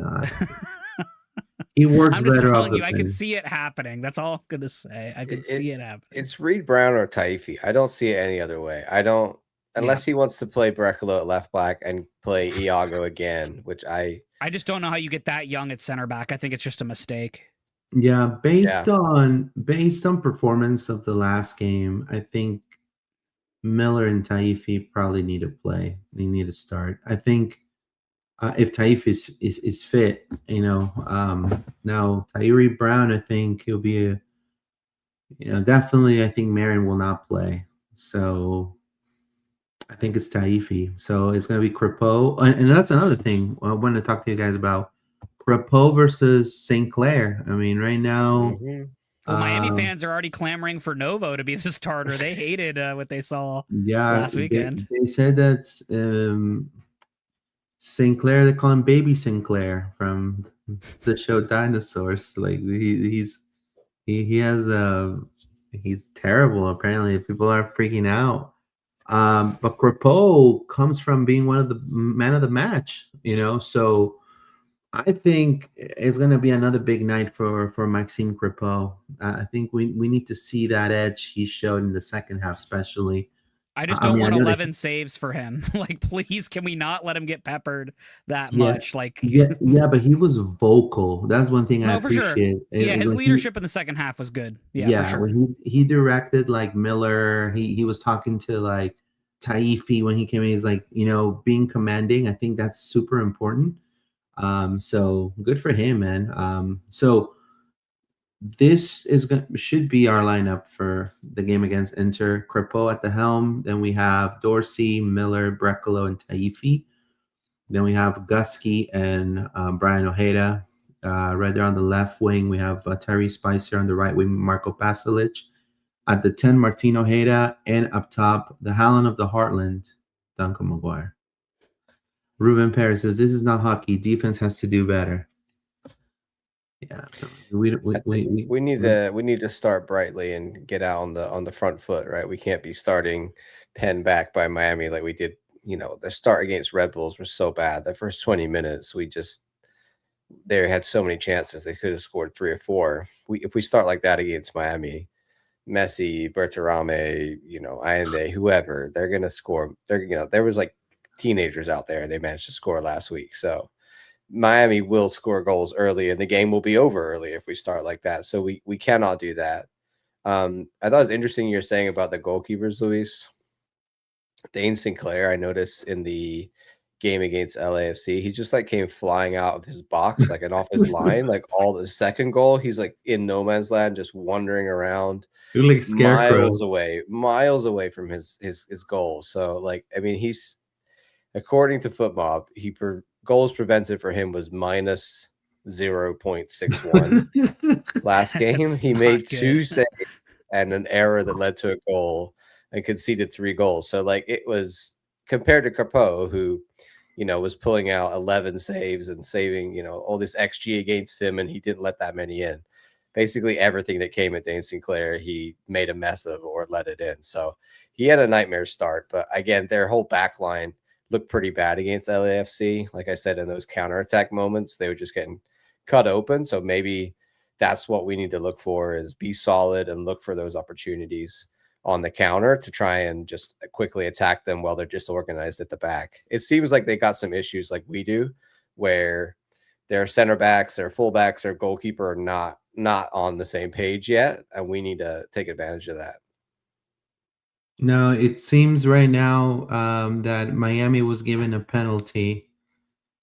He works I'm just better off telling the you, I can bench. see it happening. That's all I'm gonna say. I can see it happening. It's Reed Brown or Taifi. I don't see it any other way. I don't, unless he wants to play Brecalo at left back and play Iago again, which I just don't know how you get that young at center back. I think it's just a mistake. Yeah, based on performance of the last game, I think Miller and Taifi probably need to play. They need to start. I think if Taif is fit, now Tyree Brown, I think he'll be definitely. I think Marin will not play, so I think it's Taifi. So it's going to be Crepeau, and that's another thing I wanted to talk to you guys about. Crepeau versus St. Clair. I mean, right now. Well, Miami fans are already clamoring for Novo to be the starter. They hated what they saw last weekend. They said that St. Clair, they call him Baby Sinclair from the show Dinosaurs. Like he has he's terrible. Apparently, people are freaking out. But Crepeau comes from being one of the man of the match. So I think it's going to be another big night for Maxime Crepeau. I think we need to see that edge he showed in the second half, especially. I just don't want 11 saves for him. Like, please, can we not let him get peppered that much? Like, yeah, but he was vocal. That's one thing I appreciate. Sure. Yeah, his leadership in the second half was good. Yeah, for sure. When he directed like Miller, he was talking to like Taifi when he came in. He's like, being commanding. I think that's super important. So good for him, man. So this should be our lineup for the game against Inter. Crepeau at the helm. Then we have Dorsey, Miller, Brecalo, and Taifi. Then we have Gusky and Brian Ojeda. Right there on the left wing, we have Terry Spicer. On the right wing, Marco Pasalic. At the 10, Martin Ojeda. And up top, the Haaland of the Heartland, Duncan Maguire. Ruben Perez says, this is not hockey. Defense has to do better. Yeah, we need to start brightly and get out on the front foot, right? We can't be starting pen back by Miami like we did. The start against Red Bulls was so bad. The first 20 minutes, they had so many chances. They could have scored 3 or 4. If we start like that against Miami, Messi, Berterame, Allende, whoever, they're gonna score. There was like teenagers out there. They managed to score last week, so. Miami will score goals early and the game will be over early if we start like that. So we cannot do that. I thought it was interesting you're saying about the goalkeepers, Luis. Dane Sinclair, I noticed in the game against LAFC, he just like came flying out of his box, like and off his line, like all the second goal. He's like in no man's land, just wandering around like miles away from his goal. So like, I mean, he's according to FootMob, goals prevented for him was minus 0.61 last game. He made 2 saves and an error that led to a goal and conceded 3 goals. So like it was compared to Crepeau, who was pulling out 11 saves and saving all this XG against him, and he didn't let that many in. Basically everything that came at Dane Sinclair, he made a mess of or let it in. So he had a nightmare start. But again, their whole back line looked pretty bad against LAFC. Like I said, in those counterattack moments, they were just getting cut open. So maybe that's what we need to look for, is be solid and look for those opportunities on the counter to try and just quickly attack them while they're disorganized at the back. It seems like they got some issues like we do, where their center backs, their fullbacks, their goalkeeper are not on the same page yet. And we need to take advantage of that. No, it seems right now that Miami was given a penalty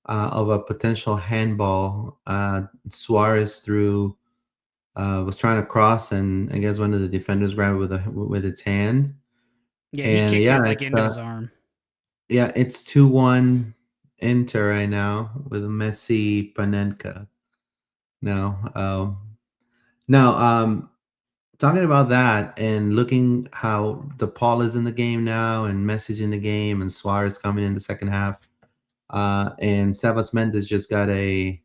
of a potential handball. Suarez threw was trying to cross, and I guess one of the defenders grabbed it with its hand. Yeah, he And kicked yeah, it like into his arm. it's 2-1 Inter right now with Messi Panenka. No, no. Talking about that and looking how the Paul is in the game now, and Messi's in the game, and Suarez coming in the second half. And Sebas Mendes just got a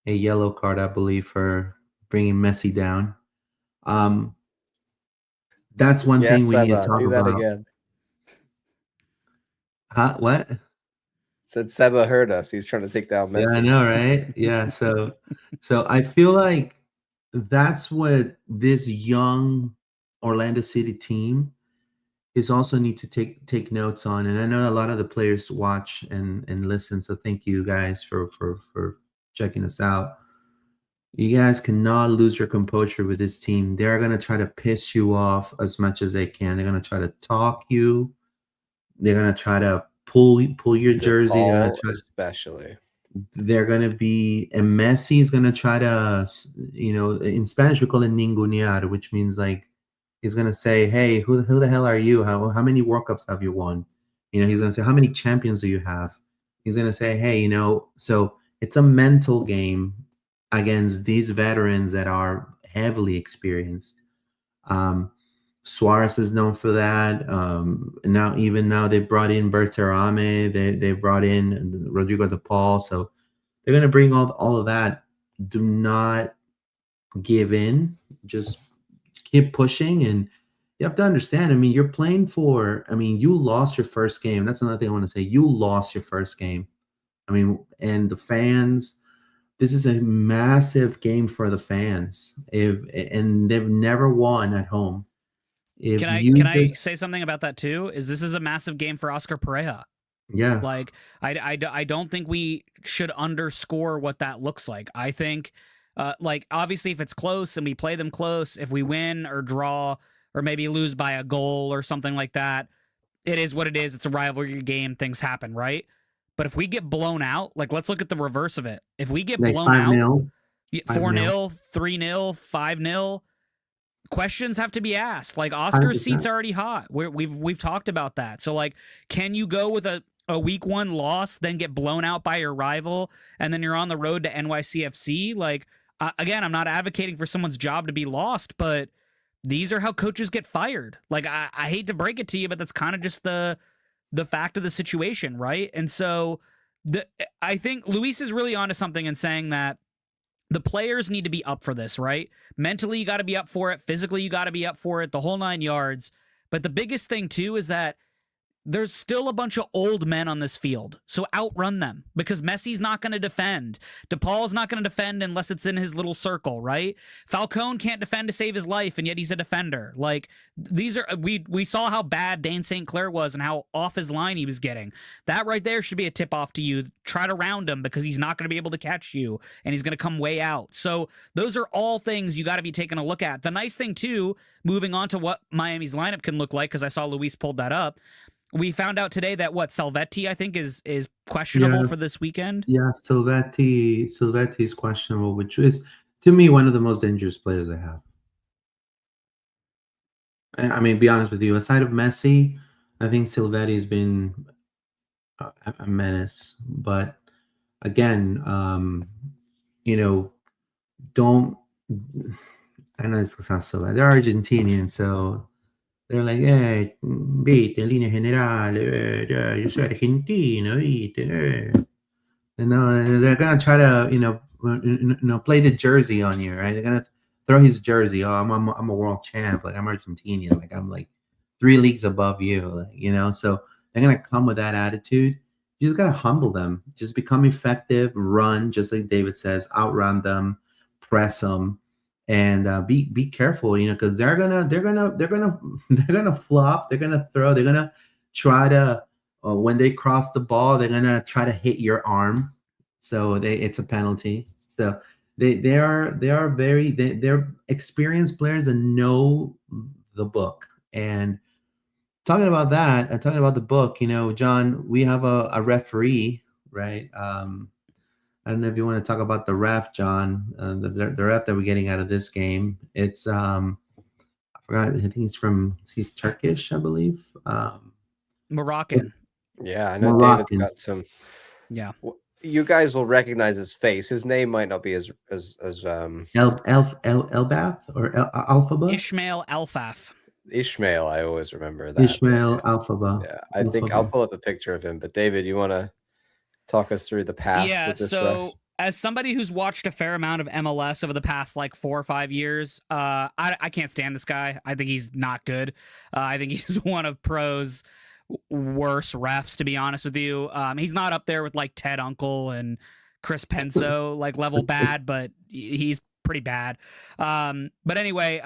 yellow card, I believe, for bringing Messi down. Um, that's one Yeah, thing we need to Seba, talk do that about. again. Huh? What? Said Seba heard us. He's trying to take down Messi. Yeah, I know, right? Yeah. So I feel like that's what this young Orlando City team is also need to take notes on. And I know a lot of the players watch and listen. So thank you guys for checking us out. You guys cannot lose your composure with this team. They're gonna try to piss you off as much as they can. They're gonna try to talk you. They're gonna try to pull your jersey. They're gonna Paul try. especially. They're gonna be, and Messi is gonna try to, in Spanish we call it ningunear, which means like he's gonna say, "Hey, who the hell are you? How many World Cups have you won?" He's gonna say, "How many champions do you have?" He's gonna say, "Hey, so it's a mental game against these veterans that are heavily experienced." Um, Suarez is known for that. Now they brought in Berterame, they brought in Rodrigo de Paul, so they're gonna bring all of that. Do not give in. Just keep pushing, and you have to understand. I mean, you're playing for. I mean, you lost your first game. That's another thing I want to say. You lost your first game. I mean, and the fans. This is a massive game for the fans. And they've never won at home. If Can I say something about that too? This is a massive game for Óscar Pareja. Yeah. Like I don't think we should underscore what that looks like. I think like obviously if it's close and we play them close, if we win or draw or maybe lose by a goal or something like that, it is what it is. It's a rivalry game. Things happen, right? But if we get blown out, like let's look at the reverse of it. If we get Like blown out, 5-0. 4-0, 3-0, 5-0, questions have to be asked. Like Oscar's 100%. seat's already hot. We've talked about that. So like, can you go with a week one loss, then get blown out by your rival, and then you're on the road to NYCFC? Like, again, I'm not advocating for someone's job to be lost, but these are how coaches get fired. Like, I hate to break it to you, but that's kind of just the fact of the situation, right? And so I think Luis is really onto something in saying that the players need to be up for this, right? Mentally, you got to be up for it. Physically, you got to be up for it, the whole 9 yards. But the biggest thing, too, is that there's still a bunch of old men on this field. So outrun them because Messi's not going to defend. DePaul's not going to defend unless it's in his little circle, right? Falcone can't defend to save his life, and yet he's a defender. Like, these are, we saw how bad Dane St. Clair was and how off his line he was getting. That right there should be a tip off to you. Try to round him because he's not going to be able to catch you and he's going to come way out. So those are all things you got to be taking a look at. The nice thing, too, moving on to what Miami's lineup can look like, because I saw Luis pulled that up. We found out today that Salvetti, I think, is questionable for this weekend. Yeah, Salvetti is questionable, which is to me one of the most dangerous players I have. I mean, be honest with you, aside of Messi, I think Salvetti has been a menace. But again, don't. I know this sounds so bad. They're Argentinian, so they're like, viste, en línea general, yo soy argentino, viste. They're gonna try to, play the jersey on you, right? They're gonna throw his jersey. Oh, I'm a world champ. Like I'm Argentinian. Like I'm like 3 leagues above you. Like, so they're gonna come with that attitude. You just gotta humble them. Just become effective. Run, just like David says. Outrun them. Press them. And be careful, because they're gonna flop. They're gonna throw. They're gonna try to when they cross the ball, they're gonna try to hit your arm. So it's a penalty. So they're experienced players and know the book. And talking about that, talking about the book, John, we have a referee, right? I don't know if you want to talk about the ref, John, the ref that we're getting out of this game. It's I forgot. I think he's Turkish, I believe. Moroccan. Yeah, I know Moroccan. David's got some. Yeah. You guys will recognize his face. His name might not be as Elbath or Alphaba. Ishmael Alfaf. Ishmael. I always remember that. Ishmael Alphaba. Yeah, I think I'll pull up a picture of him. But David, you want to talk us through the past with this ref? As somebody who's watched a fair amount of MLS over the past like 4 or 5 years, I can't stand this guy. I think he's not good. I think he's one of pro's worst refs, to be honest with you. He's not up there with like Ted Uncle and Chris Penso like level bad, but he's pretty bad. But anyway,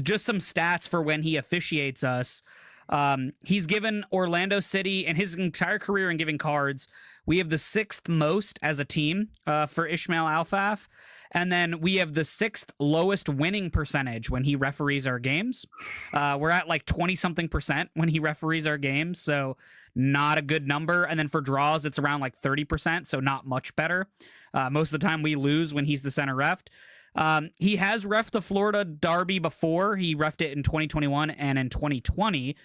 just some stats for when he officiates us. He's given Orlando City and his entire career in giving cards. We have the 6th most as a team for Ishmael Alfaf. And then we have the 6th lowest winning percentage when he referees our games. We're at like 20-something% when he referees our games. So not a good number. And then for draws, it's around like 30%. So not much better. Most of the time we lose when he's the center ref. He has reffed the Florida Derby before. He reffed it in 2021 and in 2020.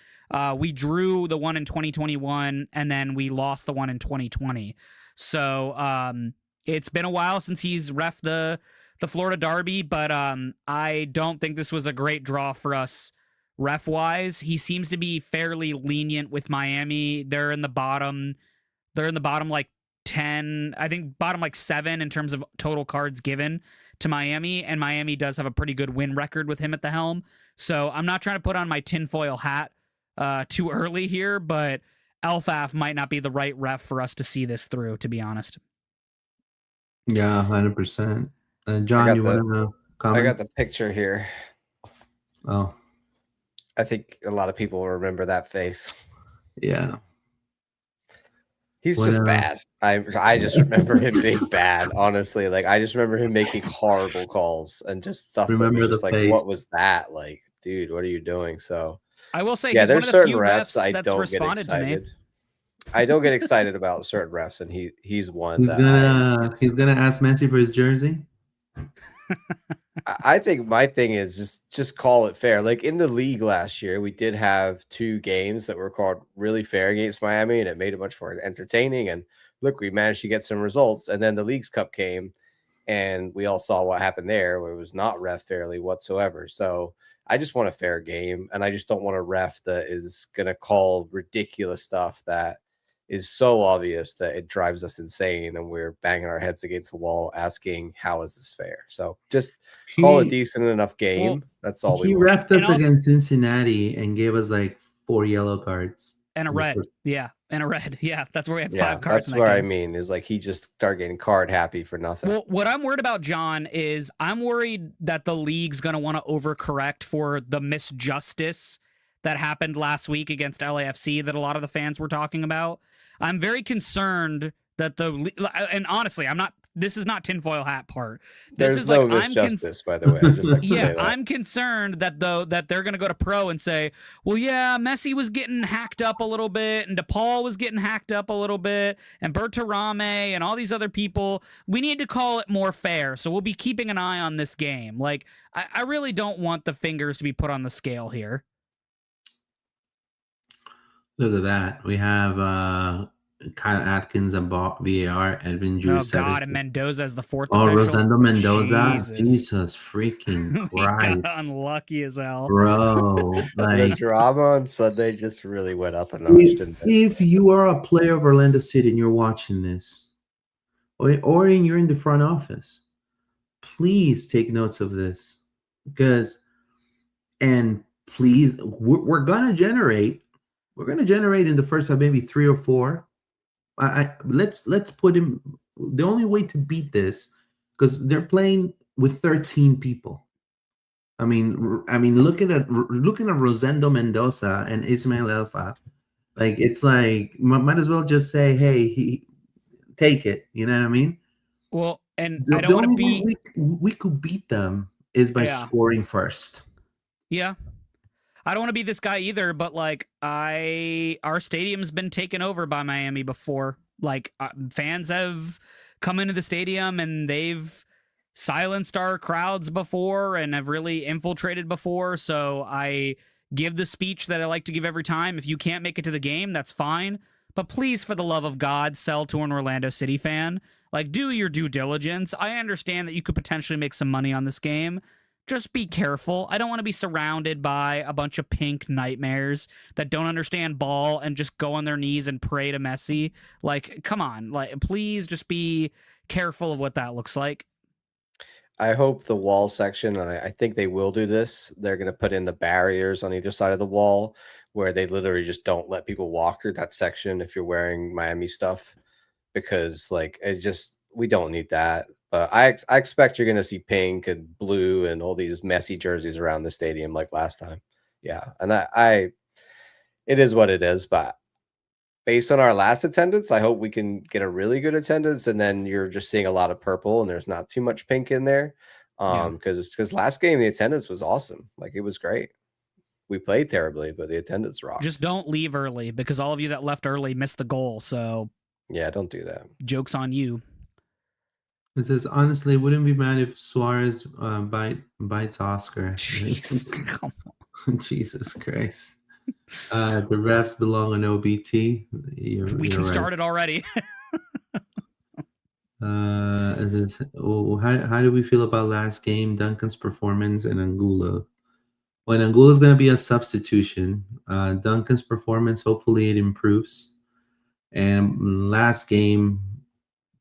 We drew the one in 2021 and then we lost the one in 2020. So it's been a while since he's reffed the Florida Derby, but I don't think this was a great draw for us ref-wise. He seems to be fairly lenient with Miami. They're in the bottom like 10, I think bottom like 7 in terms of total cards given to Miami, and Miami does have a pretty good win record with him at the helm. So I'm not trying to put on my tinfoil hat too early here, but Alfaf might not be the right ref for us to see this through, to be honest. Yeah, 100%. John, you want to comment? I got the picture here. Oh, I think a lot of people will remember that face. Yeah. He's just bad. I just remember him being bad, honestly. Like, I just remember him making horrible calls and just stuff that was just like, face. What was that? Like, dude, what are you doing? So I will say, yeah, he's there's one of the certain few refs I that's don't responded get excited. to me. I don't get excited about certain refs, and he's one he's gonna ask Messi for his jersey. I think my thing is just call it fair. Like in the league last year, we did have 2 games that were called really fair against Miami, and it made it much more entertaining. And look, we managed to get some results. And then the Leagues Cup came, and we all saw what happened there, where it was not ref fairly whatsoever. So I just want a fair game, and I just don't want a ref that is going to call ridiculous stuff that is so obvious that it drives us insane, and we're banging our heads against the wall asking, how is this fair? So just call a decent enough game. Well, that's all we want. He reffed us against Cincinnati and gave us like 4 yellow cards. And a red. Yeah. And a red. Yeah. That's where we had 5 cards. That's where I mean is like he just started getting card happy for nothing. Well, what I'm worried about, John, is I'm worried that the league's going to want to overcorrect for the misjustice that happened last week against LAFC that a lot of the fans were talking about. I'm very concerned that and honestly, this is not tinfoil hat part. There's no misjustice, by the way. I'm concerned that they're going to go to pro and say, well, yeah, Messi was getting hacked up a little bit, and DePaul was getting hacked up a little bit, and Bertarame and all these other people. We need to call it more fair, so we'll be keeping an eye on this game. Like, I really don't want the fingers to be put on the scale here. Look at that. We have Kyle Atkins and VAR, Edwin Drew. Oh, God, and Mendoza as the 4th official. Rosendo Mendoza. Jesus freaking Christ. Unlucky as hell. Bro. The drama on Sunday just really went up a notch. If you are a player of Orlando City and you're watching this, or you're in the front office, please take notes of this. Please, we're going to generate in the first half maybe 3 or 4. Let's put him. The only way to beat this, because they're playing with 13 people. I mean, looking at Rosendo Mendoza and Ismael Elfa, like it's like might as well just say, hey, take it. You know what I mean? Well, and I don't want to be. We could beat them is by scoring first. Yeah. I don't want to be this guy either, but like our stadium's been taken over by Miami before. Like fans have come into the stadium and they've silenced our crowds before and have really infiltrated before. So I give the speech that I like to give every time. If you can't make it to the game, that's fine. But please, for the love of God, sell to an Orlando City fan. Like, do your due diligence. I understand that you could potentially make some money on this game. Just be careful. I don't want to be surrounded by a bunch of pink nightmares that don't understand ball and just go on their knees and pray to Messi. Like, come on. Like, please just be careful of what that looks like. I hope the wall section, and I think they will do this, they're going to put in the barriers on either side of the wall where they literally just don't let people walk through that section if you're wearing Miami stuff, because like we don't need that. But I expect you're going to see pink and blue and all these messy jerseys around the stadium like last time. Yeah, and it is what it is, but based on our last attendance, I hope we can get a really good attendance, and then you're just seeing a lot of purple and there's not too much pink in there. Because last game the attendance was awesome. Like, it was great. We played terribly, but the attendance rocked. Just don't leave early, because all of you that left early missed the goal. So yeah, don't do that. Joke's on you. It says, honestly, wouldn't be mad if Suarez bites Oscar. Jeez, come on. Jesus Christ. The refs belong on OBT. We can start it already. How do we feel about last game, Duncan's performance, and Angulo? Well, Angulo's going to be a substitution. Duncan's performance, hopefully it improves. And last game,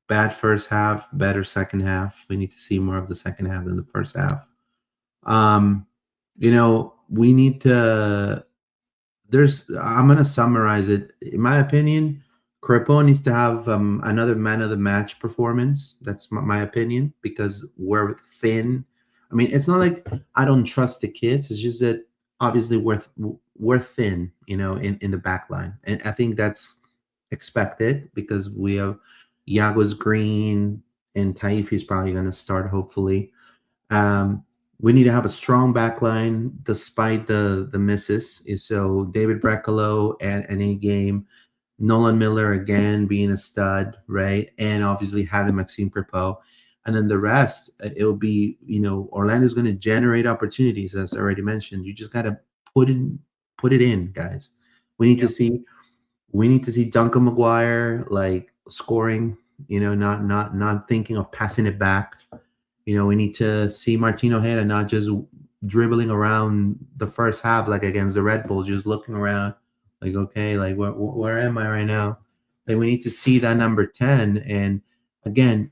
bad first half, better second half. We need to see more of the second half than the first half. We need to... I'm going to summarize it. In my opinion, Crepo needs to have another man of the match performance. That's my opinion, because we're thin. I mean, it's not like I don't trust the kids. It's just that obviously we're thin, in the back line. And I think that's expected, because we have Iago's green and Taifi's probably going to start, hopefully. We need to have a strong back line despite the misses. So David Brecalo and an A game, Nolan Miller again being a stud, right? And obviously having Maxime Crepeau. And then the rest, it will be, Orlando's going to generate opportunities, as I already mentioned. You just got to put it in, guys. We need to see Duncan Maguire like scoring, not thinking of passing it back. We need to see Martin Ojeda not just dribbling around the first half like against the Red Bulls, just looking around like, okay, like where am I right now? Like, we need to see that number 10. And again,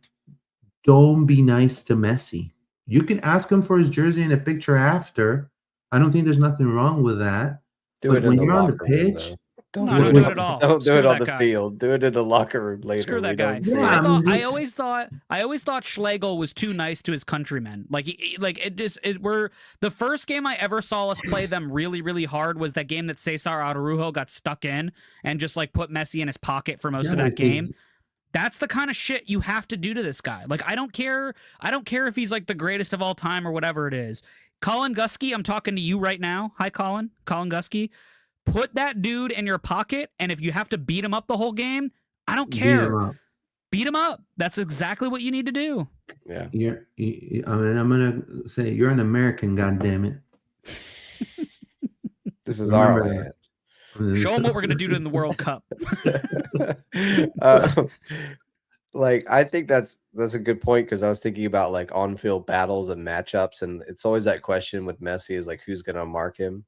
don't be nice to Messi. You can ask him for his jersey in a picture after. I don't think there's nothing wrong with that. But when you're on the pitch, don't do it at all. Don't do it on the guy. Field. Do it in the locker room later. Screw that guy. I always thought Schlegel was too nice to his countrymen. We're the first game I ever saw us play them really, really hard was that game that Cesar Araujo got stuck in and just like put Messi in his pocket for most of that game. That's the kind of shit you have to do to this guy. Like, I don't care if he's like the greatest of all time or whatever it is. Colin Gusky, I'm talking to you right now. Hi, Colin. Colin Gusky. Put that dude in your pocket, and if you have to beat him up the whole game, I don't care. Beat him up. That's exactly what you need to do. Yeah. I'm gonna say you're an American, goddammit. This is our land. Show them what we're gonna do in the World Cup. I think that's a good point, because I was thinking about like on-field battles and matchups, and it's always that question with Messi is like, who's gonna mark him?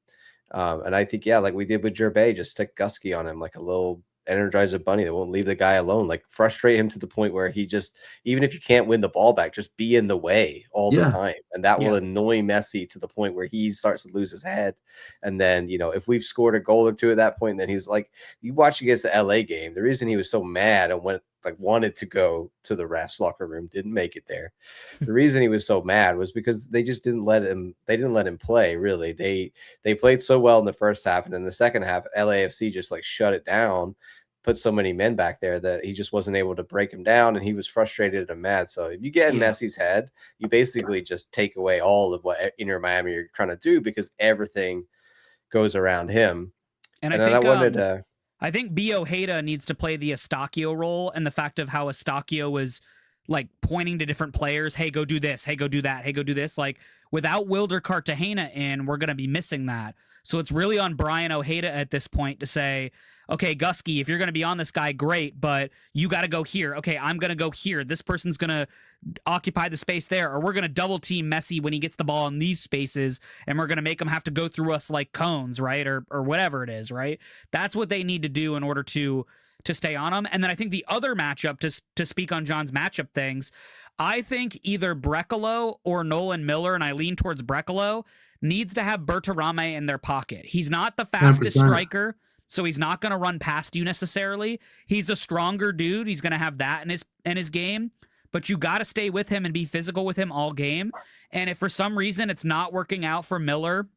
And I think, like we did with Gervais, just stick Gusky on him like a little Energizer bunny that won't leave the guy alone. Like, frustrate him to the point where he just, even if you can't win the ball back, just be in the way all the time. And that will annoy Messi to the point where he starts to lose his head. And then, if we've scored a goal or two at that point, then he's like, you watch against the LA game, the reason he was so mad and wanted to go to the refs locker room, didn't make it there. The reason he was so mad was because they just didn't let him play, really. They played so well in the first half, and in the second half, LAFC just like shut it down, put so many men back there that he just wasn't able to break him down, and he was frustrated and mad. So if you get in Messi's head, you basically just take away all of what Inter Miami are trying to do, because everything goes around him. And then I think B. Ojeda needs to play the Eustaquio role, and the fact of how Eustaquio was like pointing to different players. Hey, go do this. Hey, go do that. Hey, go do this. Like without Wilder Cartagena in, we're going to be missing that. So it's really on Brian Ojeda at this point to say, okay, Gusky, if you're going to be on this guy, great, but you got to go here. Okay, I'm going to go here. This person's going to occupy the space there, or we're going to double team Messi when he gets the ball in these spaces, and we're going to make him have to go through us like cones, right? Or whatever it is, right? That's what they need to do in order to stay on him. And then I think the other matchup, to speak on John's matchup things, I think either Brekalo or Nolan Miller, and I lean towards Brekalo, needs to have Berterame in their pocket. He's not the fastest 100%. striker, so he's not going to run past you necessarily. He's a stronger dude. He's going to have that in his game, but you got to stay with him and be physical with him all game. And if for some reason it's not working out for Miller,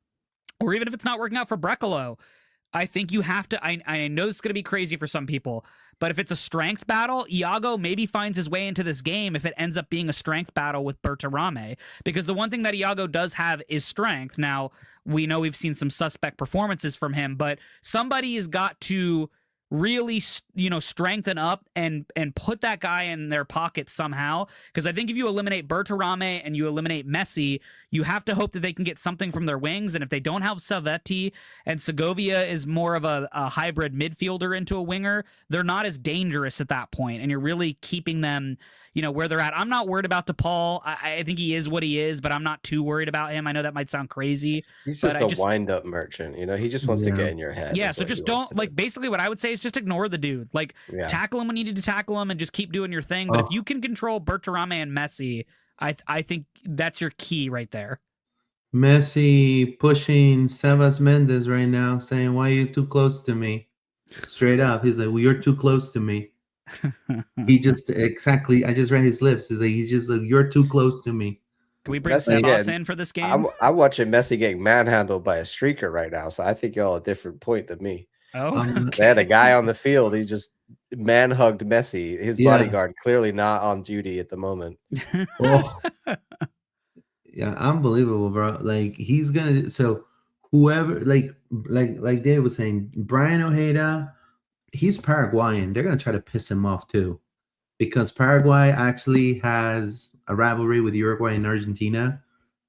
or even if it's not working out for Brekalo, I think you have to, I know it's going to be crazy for some people, but if it's a strength battle, Iago maybe finds his way into this game if it ends up being a strength battle with Berterame, because the one thing that Iago does have is strength. Now, we know we've seen some suspect performances from him, but somebody has got to really, strengthen up and put that guy in their pocket somehow. Because I think if you eliminate Berterame and you eliminate Messi, you have to hope that they can get something from their wings. And if they don't have Salvetti and Segovia is more of a hybrid midfielder into a winger, they're not as dangerous at that point. And you're really keeping them, where they're at. I'm not worried about DePaul. I think he is what he is, but I'm not too worried about him. I know that might sound crazy. He's just a wind-up merchant. He just wants to get in your head. Yeah, so just don't, basically what I would say is just ignore the dude. Tackle him when you need to tackle him and just keep doing your thing. But if you can control Berterame and Messi, I think that's your key right there. Messi pushing Sebas Mendes right now, saying, "Why are you too close to me?" Straight up. He's like, "Well, you're too close to me." He just I just read his lips. He's just like, "You're too close to me." Can we bring Sebas in for this game? I'm watching Messi getting manhandled by a streaker right now, so I think y'all a different point than me. Oh, okay. They had a guy on the field. He just man-hugged Messi. His bodyguard clearly not on duty at the moment. Oh. Yeah, unbelievable, bro. Like he's gonna. So whoever, like Dave was saying, Brian Ojeda, he's Paraguayan. They're gonna try to piss him off too, because Paraguay actually has a rivalry with Uruguay and Argentina.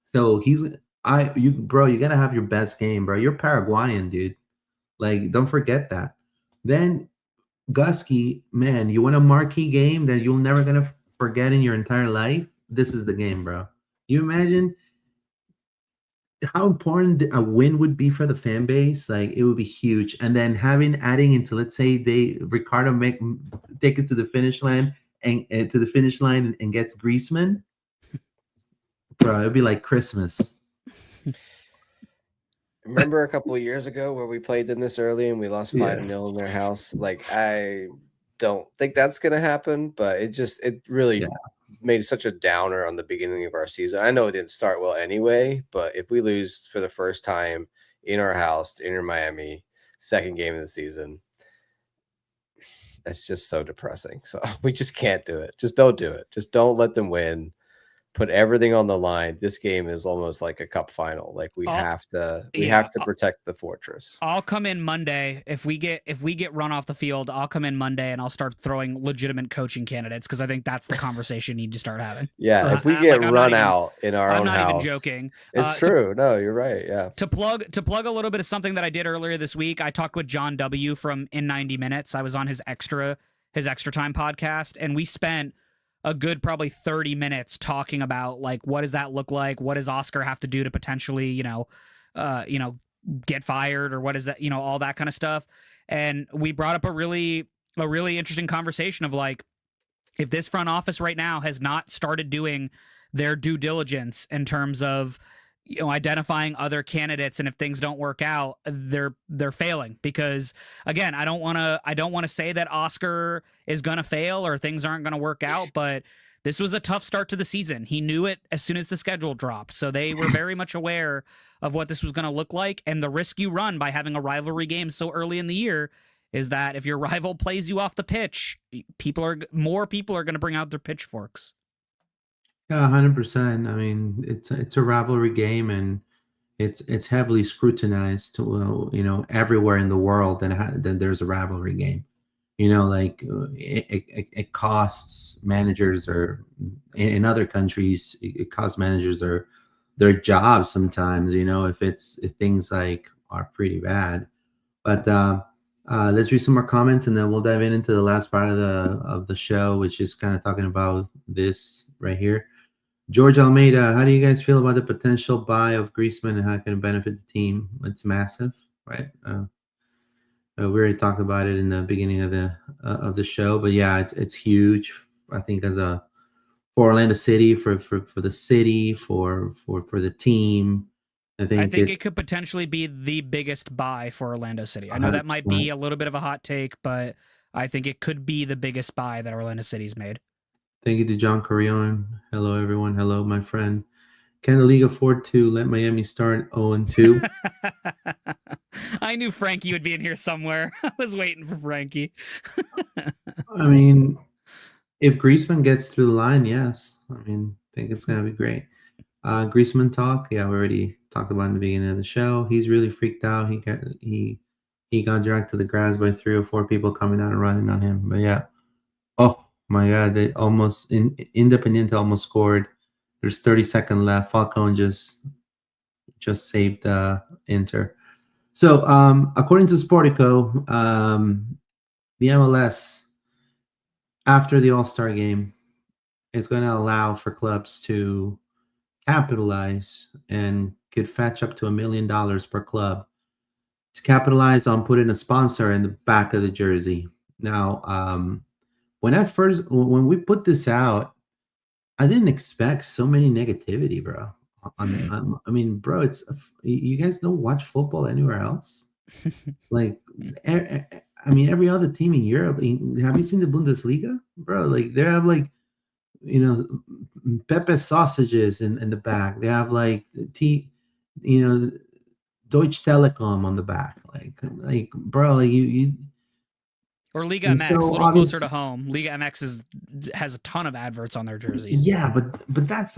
So you gotta have your best game, bro. You're Paraguayan, dude. Like, don't forget that. Then Gusky, man, you want a marquee game that you're never gonna forget in your entire life? This is the game, bro. You imagine how important a win would be for the fan base? Like, it would be huge. And then adding into, let's say Ricardo take it to the finish line and gets Griezmann, bro, it'd be like Christmas. Remember a couple of years ago where we played them this early and we lost 5-0 in their house? Like, I don't think that's gonna happen, but it really made such a downer on the beginning of our season. I know it didn't start well anyway, but if we lose for the first time in our house to Inter Miami, second game of the season, that's just so depressing. So we just can't do it. Just don't do it. Just don't let them win. Put everything on the line. This game is almost like a cup final. Like we have to protect the fortress. I'll come in Monday if we get run off the field. I'll come in Monday and I'll start throwing legitimate coaching candidates, because I think that's the conversation you need to start having. Yeah, if we get run out in our own house, I'm not even joking. It's true. No, you're right. Yeah. To plug a little bit of something that I did earlier this week, I talked with John W. from In 90 Minutes. I was on his extra time podcast, and we spent a good probably 30 minutes talking about, like, what does that look like? What does Oscar have to do to potentially, get fired, or what is that, all that kind of stuff. And we brought up a really interesting conversation of, like, if this front office right now has not started doing their due diligence in terms of, identifying other candidates, and if things don't work out, they're failing. Because again, I don't want to say that Oscar is going to fail or things aren't going to work out, but this was a tough start to the season. He knew it as soon as the schedule dropped. So they were very much aware of what this was going to look like, and the risk you run by having a rivalry game so early in the year is that if your rival plays you off the pitch, more people are going to bring out their pitchforks. Yeah, 100%. I mean, it's a rivalry game, and it's heavily scrutinized everywhere in the world, and then there's a rivalry game. Like it costs managers, or in other countries, it costs managers or their jobs sometimes. If things like are pretty bad. But let's read some more comments, and then we'll dive into the last part of the show, which is kind of talking about this right here. George Almeida, how do you guys feel about the potential buy of Griezmann and how it can benefit the team? It's massive, right? We already talked about it in the beginning of the show, but yeah, it's huge. I think for Orlando City, for the city, for the team. I think it could potentially be the biggest buy for Orlando City. I know that might be a little bit of a hot take, but I think it could be the biggest buy that Orlando City's made. Thank you to John Corrion. Hello, everyone. Hello, my friend. Can the league afford to let Miami start 0-2? I knew Frankie would be in here somewhere. I was waiting for Frankie. I mean, if Griezmann gets through the line, yes. I think it's going to be great. Griezmann talk. Yeah, we already talked about in the beginning of the show. He's really freaked out. He got dragged to the grass by 3 or 4 people coming out and running on him. But yeah. Oh my God, they almost Independiente almost scored. There's 30 seconds left. Falcone just saved Inter. So according to Sportico, the MLS after the All-Star game is going to allow for clubs to capitalize and could fetch up to $1 million per club to capitalize on putting a sponsor in the back of the jersey. Now, when we put this out, I didn't expect so many negativity, bro. Bro, it's you guys don't watch football anywhere else. Like, every other team in Europe. Have you seen the Bundesliga, bro? Like, they have Pepe sausages in the back. They have Deutsche Telekom on the back. Like bro, you. Or Liga MX, a little closer to home. Liga MX has a ton of adverts on their jerseys. Yeah, but that's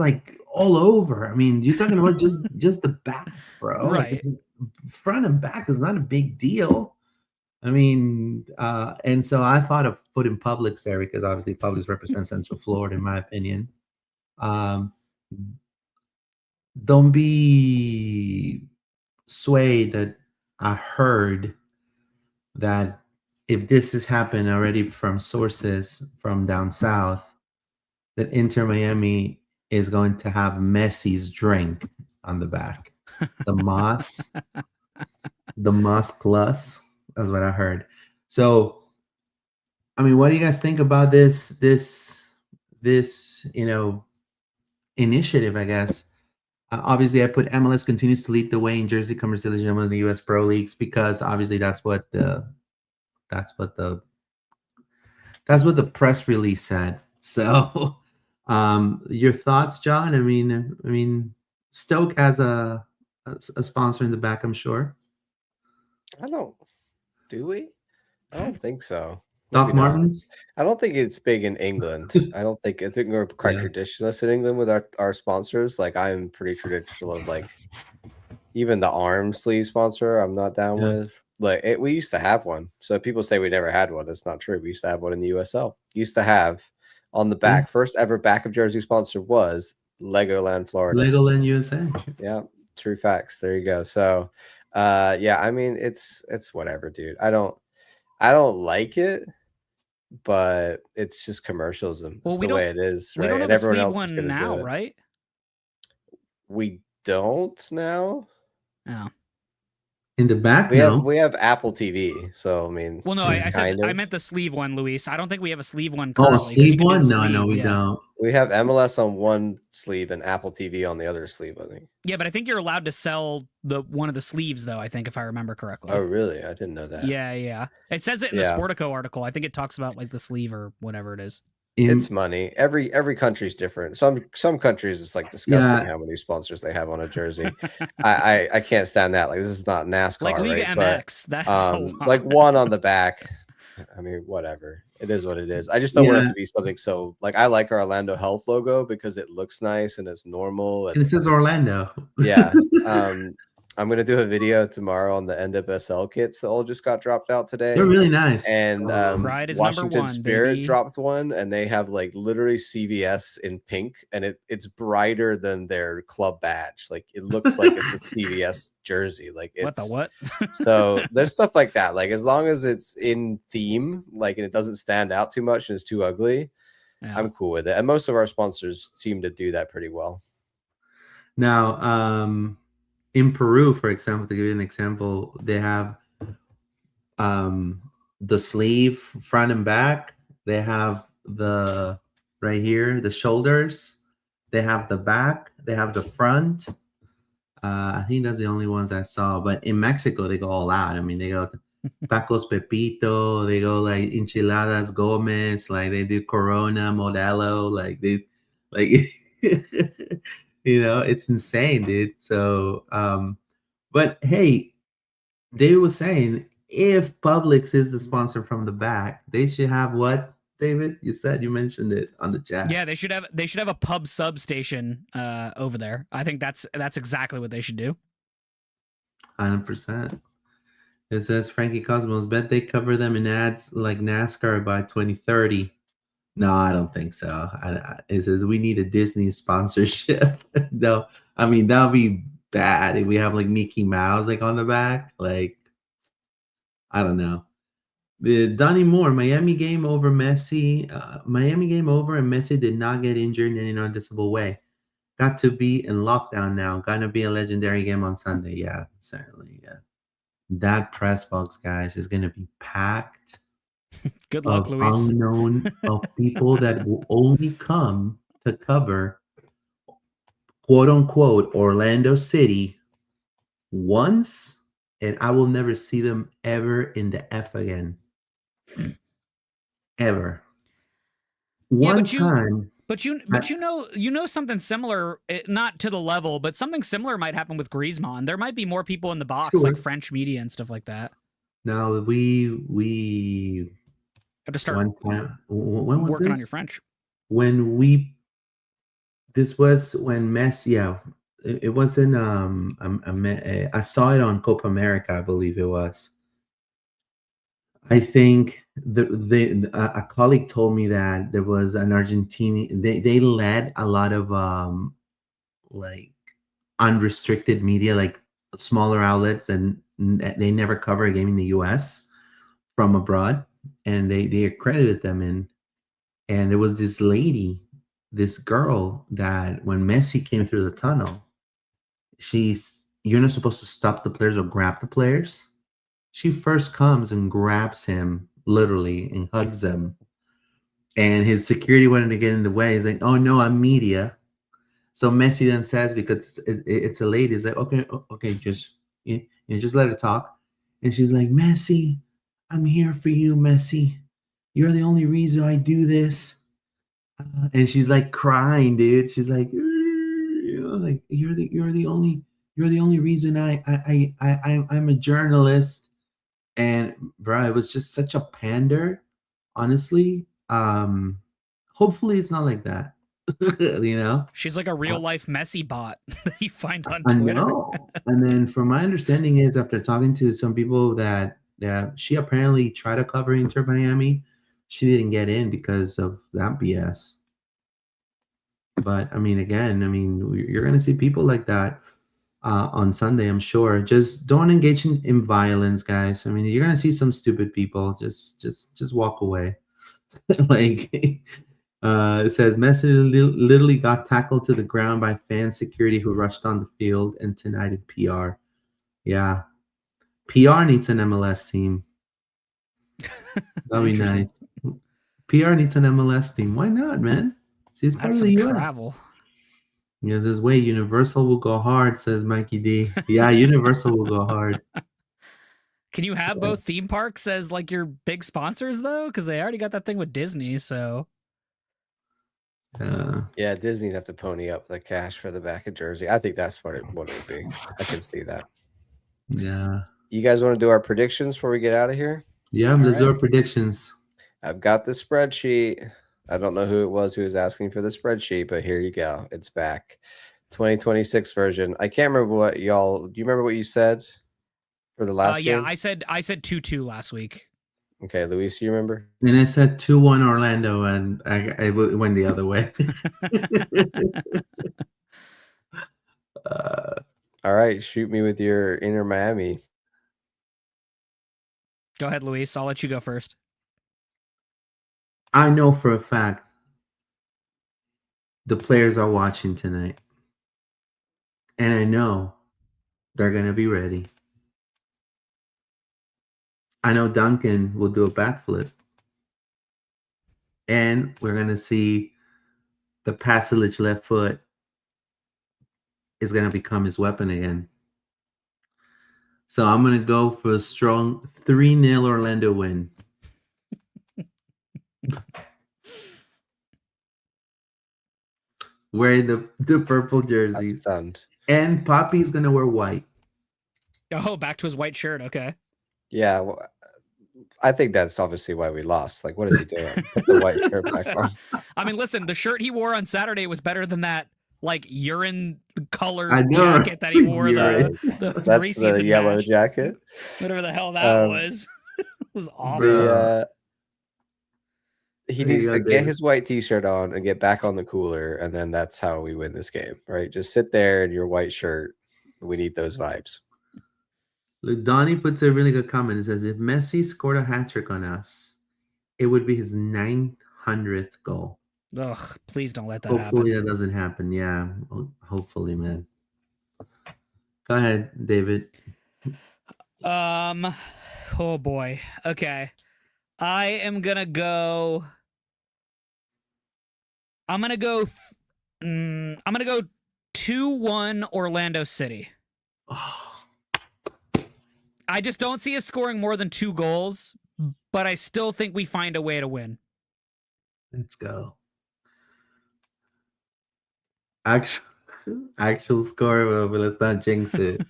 all over. You're talking about just the back, bro. Right. Front and back is not a big deal. And so I thought of putting Publix there because obviously Publix represents Central Florida, in my opinion. Don't be swayed that I heard that if this has happened already from sources from down south, that Inter Miami is going to have Messi's drink on the back. The Moss Plus. That's what I heard. So, what do you guys think about this initiative, I guess? Obviously, I put MLS continues to lead the way in jersey commercialization in the U.S. Pro Leagues because obviously that's what the press release said. So, your thoughts, John? Stoke has a sponsor in the back, I'm sure. Do we? I don't think so. Doc Martens? I don't think it's big in England. I think we're quite traditionalist in England with our sponsors. I'm pretty traditional of even the arm sleeve sponsor I'm not down with. We used to have one. So people say we never had one. That's not true. We used to have one in the USL. Used to have on the back, first ever back of jersey sponsor was Legoland, Florida. Legoland, USA. Yeah, true facts. There you go. So it's whatever, dude. I don't like it, but it's just commercialism. It's the way it is, right? And everyone else is going to do it. Right? We don't now. Yeah. In the back, we have Apple TV. So well, no, I meant the sleeve one, Luis. I don't think we have a sleeve one currently. Oh, sleeve one? No, we don't. We have MLS on one sleeve and Apple TV on the other sleeve, I think. Yeah, but I think you're allowed to sell one of the sleeves, though, I think, if I remember correctly. Oh, really? I didn't know that. Yeah. It says it in the Sportico article. I think it talks about the sleeve or whatever it is. It's money. Every country's different. Some countries it's disgusting how many sponsors they have on a jersey. I can't stand that. This is not NASCAR. Liga right? MX. That's a lot. One on the back. I mean, whatever. It is what it is. I just don't want it to be something so like I like our Orlando Health logo because it looks nice and it's normal. And it says Orlando. Yeah. I'm gonna do a video tomorrow on the NWSL kits that all just got dropped out today. They're really nice. And Pride is Washington number 1, Spirit baby. dropped one, and they have like literally CVS in pink, and it's brighter than their club badge. Like it looks like it's a CVS jersey. Like it's what? So there's stuff like that. Like as long as it's in theme, like and it doesn't stand out too much and it's too ugly, Yeah. I'm cool with it. And most of our sponsors seem to do that pretty well. Now, in Peru, for example, to give you an example, they have the sleeve front and back. They have the right here, the shoulders. They have the back. They have the front. I think that's the only ones I saw. But in Mexico, they go all out. I mean, they go tacos Pepito. They go like enchiladas Gomez. Like they do Corona Modelo. Like they, like you know, it's insane, dude. So, but hey, David was saying if Publix is the sponsor from the back, they should have what, David? You mentioned it on the chat. Yeah, they should have a pub substation over there. I think that's exactly what they should do. 100%. It says Frankie Cosmos, bet they cover them in ads like NASCAR by 2030. No, I don't think so. It says we need a Disney sponsorship. No, I mean that would be bad if we have like Mickey Mouse like on the back. Like, I don't know. The Donnie Moore, Miami game over Messi. Miami game over and Messi did not get injured in any noticeable way. Got to be in lockdown now. Gonna be a legendary game on Sunday. Yeah, certainly. Yeah, that press box, guys, is gonna be packed. Good luck, Luis. Unknown of people that will only come to cover quote unquote Orlando City once, and I will never see them ever in the F again. Ever. One time. But you know something similar, not to the level, but something similar might happen with Griezmann. There might be more people in the box, like French media and stuff like that. No, we have to start one time. When was working this? On your French. This was when Messi. Yeah, it wasn't. I saw it on Copa America, I believe it was. I think a colleague told me that there was an Argentinian. They led a lot of like unrestricted media, like smaller outlets, and they never cover a game in the U.S. from abroad, and they accredited them in. And there was this lady, this girl, that when Messi came through the tunnel, you're not supposed to stop the players or grab the players. She first comes and grabs him literally and hugs him. And his security wanted to get in the way. He's like, oh no, I'm media. So Messi then says, because it's a lady, he's like, okay, just just let her talk. And she's like, Messi, I'm here for you, Messi. You're the only reason I do this. And she's like crying, dude. She's like, like you're the only reason I'm a journalist. And bro, it was just such a pander, honestly. Hopefully it's not like that. You know, she's like a real life Messi bot that you find on Twitter. I know. And then from my understanding is, after talking to some people, that she apparently tried to cover Inter Miami, she didn't get in because of that BS. But I mean, again, you're gonna see people like that on Sunday, I'm sure. Just don't engage in violence, guys. I mean, you're gonna see some stupid people. Just walk away. Like it says, Messi literally got tackled to the ground by fan security who rushed on the field, and tonight in PR. Yeah, PR needs an MLS team. That'd be nice. PR needs an MLS team. Why not, man? See, it's part of the travel. Yeah, this way Universal will go hard, says Mikey D. Yeah, Universal will go hard. Can you have both theme parks as like your big sponsors though? Because they already got that thing with Disney, so. Yeah, Disney'd have to pony up the cash for the back of jersey. I think that's what it would be. I can see that. Yeah. You guys want to do our predictions before we get out of here? Yeah, All let's do our right. predictions. I've got the spreadsheet. I don't know who it was who was asking for the spreadsheet, but here you go. It's back. 2026 version. I can't remember what y'all. Do you remember what you said for the last Yeah, game? I said 2-2 last week. Okay, Luis, you remember? And I said 2-1 Orlando, and I went the other way. All right, shoot me with your Inter Miami. Go ahead, Luis. I'll let you go first. I know for a fact the players are watching tonight. And I know they're going to be ready. I know Duncan will do a backflip. And we're going to see the Pasalic left foot is going to become his weapon again. So I'm going to go for a strong 3-0 Orlando win. Wearing the purple I'm jerseys. stunned. And Poppy's going to wear white. Oh, back to his white shirt. Okay. Yeah, well, I think that's obviously why we lost. Like, what is he doing? Put the white shirt back on. I mean, listen, the shirt he wore on Saturday was better than that like urine colored I know. jacket that he wore Urine. the That's preseason the yellow match. jacket. Whatever the hell that was. It was awful. The, he There you needs go, to get David. his white t-shirt on and get back on the cooler, and then that's how we win this game, right? Just sit there in your white shirt. We need those vibes. Look, Donnie puts a really good comment. It says, if Messi scored a hat trick on us, it would be his 900th goal. Ugh, please don't let that Hopefully happen. that doesn't happen. Yeah, hopefully, man. Go ahead, David. Oh boy. Okay. I am gonna go. I'm gonna go 2-1 Orlando City. Oh, I just don't see us scoring more than 2 goals, but I still think we find a way to win. let's go. Actual score, but let's not jinx it.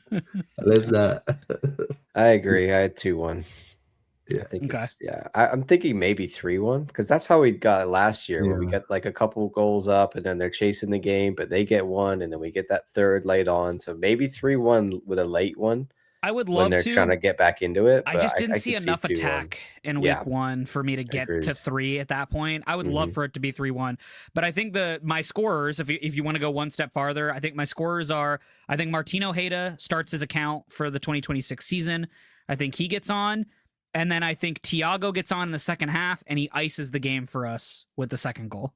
Let's not. I agree. I had 2-1. Yeah. I think Okay. it's I'm thinking maybe 3-1 because that's how we got it last year, where we Yeah. get like a couple goals up and then they're chasing the game, but they get one and then we get that third late on. So maybe 3-1 with a late one I would when love they're trying to get back into it. I But just didn't I see could enough 2-1. attack in Yeah. week 1 for me to get Agreed. to 3 at that point. I would love for it to be 3-1. But I think my scorers, if you want to go one step farther, I think my scorers are, I think Martino Hayda starts his account for the 2026 season. I think he gets on. And then I think Thiago gets on in the second half and he ices the game for us with the second goal.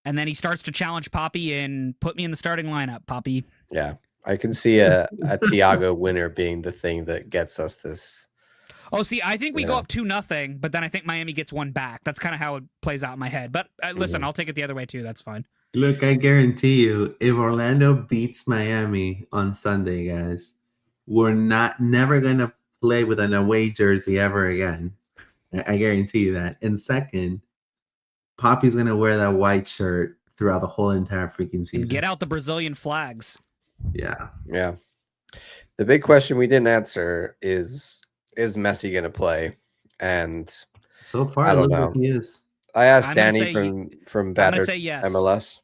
And then he starts to challenge Poppy and put me in the starting lineup, Poppy. Yeah. I can see a Thiago winner being the thing that gets us this. Oh, see, I think we go Yeah. up 2-0, but then I think Miami gets one back. That's kind of how it plays out in my head. But listen, I'll take it the other way too. That's fine. Look, I guarantee you, if Orlando beats Miami on Sunday, guys, we're never gonna play with an away jersey ever again. I guarantee you that. And second, Poppy's gonna wear that white shirt throughout the whole entire freaking season. And get out the Brazilian flags. Yeah. Yeah. The big question we didn't answer is Messi going to play? And So far, I it don't looks know. like he is. I asked I'm gonna Danny say from I'm gonna Battered say yes. MLS.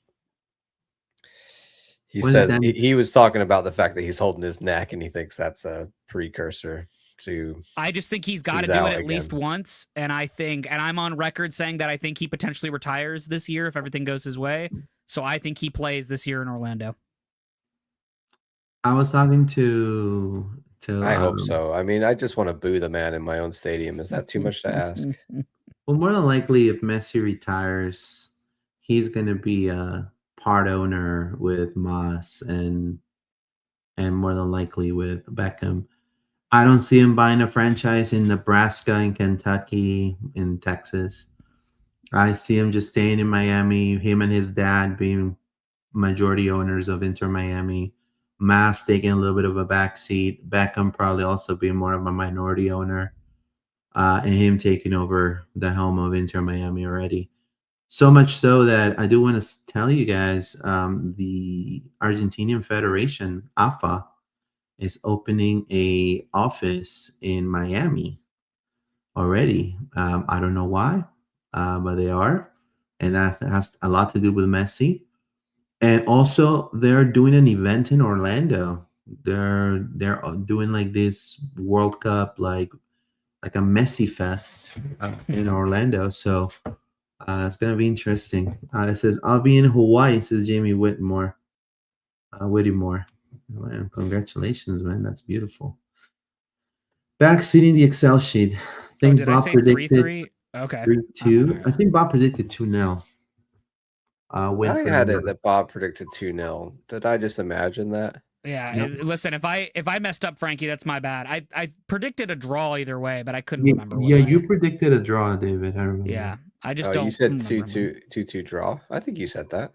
He What is said Danny's- he was talking about the fact that he's holding his neck and he thinks that's a precursor to. I just think he's got to He's do out it at least again. once. And I'm on record saying that I think he potentially retires this year if everything goes his way. So I think he plays this year in Orlando. I was talking to I hope so. I mean, I just want to boo the man in my own stadium. Is that too much to ask? Well, more than likely, if Messi retires, he's going to be a part owner with Moss and more than likely with Beckham. I don't see him buying a franchise in Nebraska, in Kentucky, in Texas. I see him just staying in Miami, him and his dad being majority owners of Inter Miami. Mass taking a little bit of a backseat. Beckham probably also being more of a minority owner. And him taking over the helm of Inter Miami already. So much so that I do want to tell you guys, the Argentinian Federation, AFA, is opening a office in Miami. already. I don't know why, but they are, and that has a lot to do with Messi. And also, they're doing an event in Orlando. They're doing like this World Cup, like a Messi Fest in Orlando. So it's gonna be interesting. It says I'll be in Hawaii. Says Jamie Whittemore. Man, congratulations, man. That's beautiful. Back seating the Excel sheet. I think did I Bob say predicted 3-3? Okay. 3-2. I think Bob predicted 2-0. Win I for had Inter. it that Bob predicted 2-0. Did I just imagine that? Yeah, No. listen, if I messed up, Frankie, that's my bad. I predicted a draw either way, but I couldn't Yeah, remember. yeah, what you predicted a draw, David. I remember. Yeah, I just Oh, don't. you said remember. 2-2 draw. I think you said that.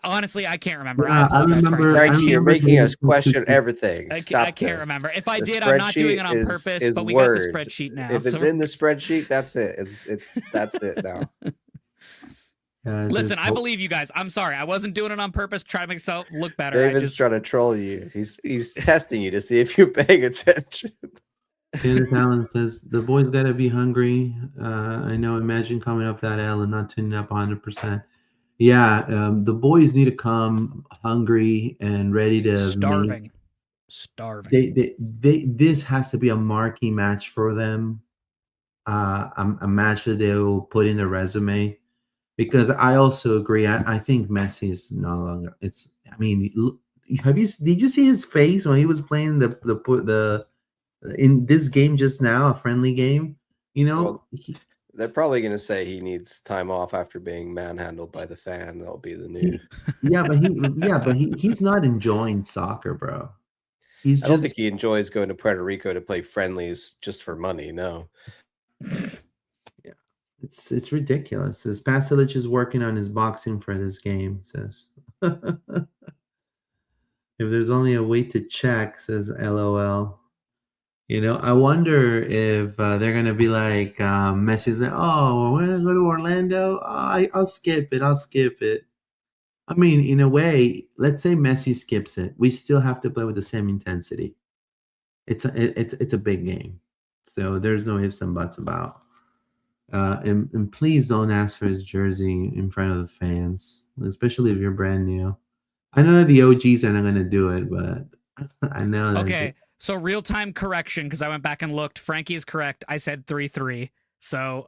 Honestly, I can't remember. Yeah, I apologize, remember- Frankie. Frankie, you're remember making doing us question 2-2. everything. I Stop can't this. remember. If I The did, I'm not doing it on spreadsheet purpose. is But we got the Word. spreadsheet now. If it's so in the spreadsheet, that's it. That's it now. Yeah, listen, I believe you guys. I'm sorry, I wasn't doing it on purpose. Try to make myself look better. David's trying to troll you. He's testing you to see if you're paying attention. Kenneth Allen says the boys gotta be hungry. I know. Imagine coming up that L and not tuning up 100%. Yeah, the boys need to come hungry and ready to starving. This has to be a marquee match for them. A match that they will put in their resume. Because I also agree. I think Messi is no longer. It's. I mean, did you see his face when he was playing the in this game just now, a friendly game? You know, Well, they're probably going to say he needs time off after being manhandled by the fan. That'll be the new. but he's not enjoying soccer, bro. I don't think he enjoys going to Puerto Rico to play friendlies just for money. No. Yeah, it's ridiculous. Says Pasalic is working on his boxing for this game. Says if there's only a way to check, says LOL. You know, I wonder if they're gonna be like Messi's like, oh, we're gonna go to Orlando. I'll skip it. I'll skip it. I mean, in a way, let's say Messi skips it, we still have to play with the same intensity. It's a big game, so there's no ifs and buts about. And please don't ask for his jersey in front of the fans, especially if you're brand new. I know that the OGs are not gonna do it, but I know that. Okay. So real-time correction, because I went back and looked. Frankie is correct. I said 3-3. So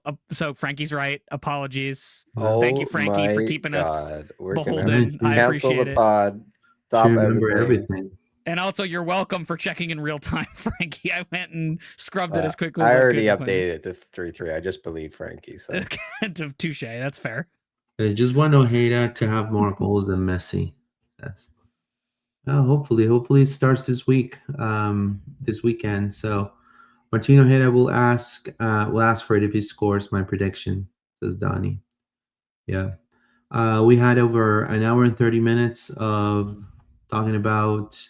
Frankie's right. Apologies. Thank you, Frankie, for keeping us beholden. I cancel appreciate the it. pod. Stop everything. And also, you're welcome for checking in real time, Frankie. I went and scrubbed it as quickly I as I already could. updated it to 3-3. I just believe Frankie. So Touche. That's fair. I just want Ojeda to have more goals than Messi. That's hopefully it starts this weekend. So Martino Ojeda will ask for it if he scores. My prediction, says Donnie. Yeah, we had over an hour and 30 minutes of talking about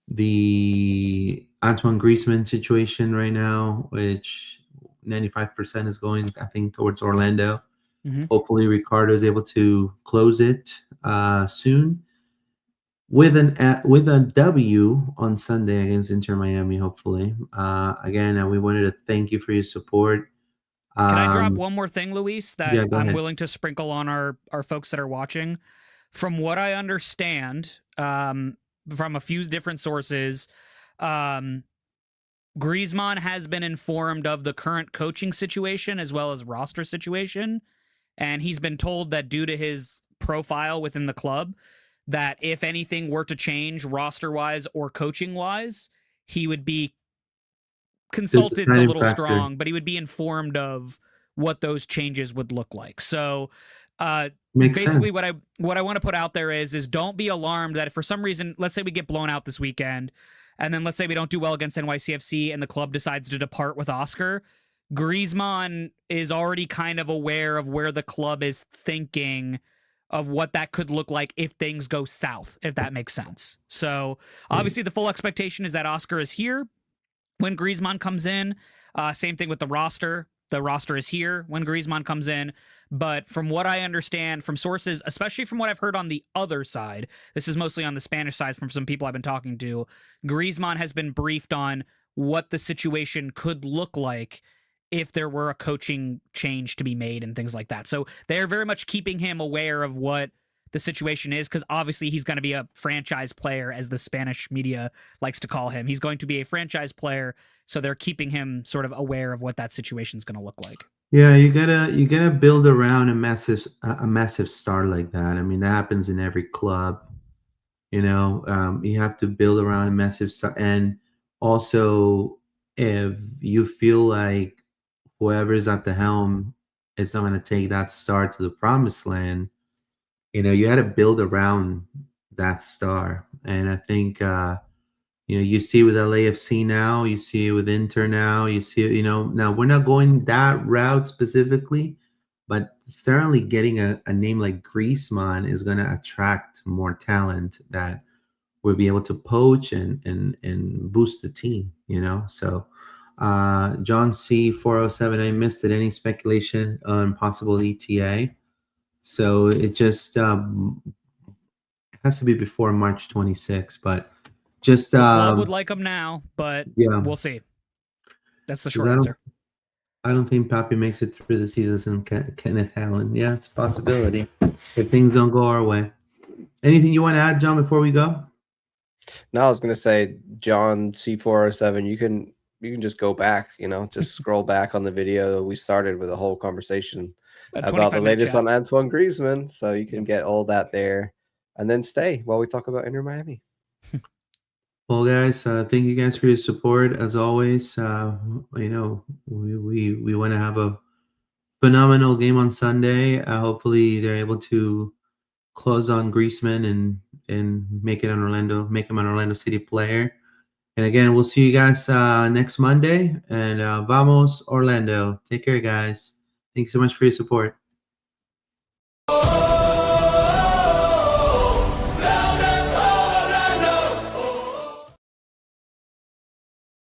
the Antoine Griezmann situation right now, which 95% is going, I think, towards Orlando. Mm-hmm. Hopefully Ricardo is able to close it soon with a W on Sunday against Inter Miami. Hopefully, again, we wanted to thank you for your support. Can I drop one more thing, Luis, that yeah, I'm ahead. willing to sprinkle on our folks that are watching? From what I understand, from a few different sources, Griezmann has been informed of the current coaching situation as well as roster situation. And he's been told that due to his profile within the club, that if anything were to change roster-wise or coaching-wise, he would be consulted's a little strong, but he would be informed of what those changes would look like. So basically what I want to put out there is don't be alarmed that if for some reason, let's say we get blown out this weekend, and then let's say we don't do well against NYCFC and the club decides to depart with Oscar, Griezmann is already kind of aware of where the club is thinking of what that could look like if things go south, if that makes sense. So obviously the full expectation is that Oscar is here when Griezmann comes in. Same thing with the roster. The roster is here when Griezmann comes in. But from what I understand from sources, especially from what I've heard on the other side, this is mostly on the Spanish side from some people I've been talking to, Griezmann has been briefed on what the situation could look like if there were a coaching change to be made and things like that. So they're very much keeping him aware of what the situation is, because obviously he's going to be a franchise player, as the Spanish media likes to call him. He's going to be a franchise player, so they're keeping him sort of aware of what that situation is going to look like. Yeah, you gotta build around a massive star like that. I mean, that happens in every club. You have to build around a massive star, and also if you feel like whoever's at the helm is not going to take that star to the promised land, you had to build around that star. And I think you see with LAFC now, you see it with Inter now, you see, now we're not going that route specifically, but certainly getting a name like Griezmann is going to attract more talent that will be able to poach and boost the team, So John C407, I missed it. Any speculation on possible ETA? So it just has to be before March 26th, but just the club would like him now, but yeah, we'll see. That's the short answer. I don't think Papi makes it through the season. Kenneth Allen, yeah, it's a possibility if things don't go our way. Anything you want to add, John, before we go? No, I was gonna say, John C407, you can just go back, just scroll back on the video. We started with a whole conversation about the latest on Antoine Griezmann, so you can get all that there, and then stay while we talk about Inter Miami. Well, guys, thank you guys for your support as always. We want to have a phenomenal game on Sunday. Hopefully, they're able to close on Griezmann and make him an Orlando City player. And again, we'll see you guys next Monday. And vamos Orlando. Take care, guys. Thanks so much for your support.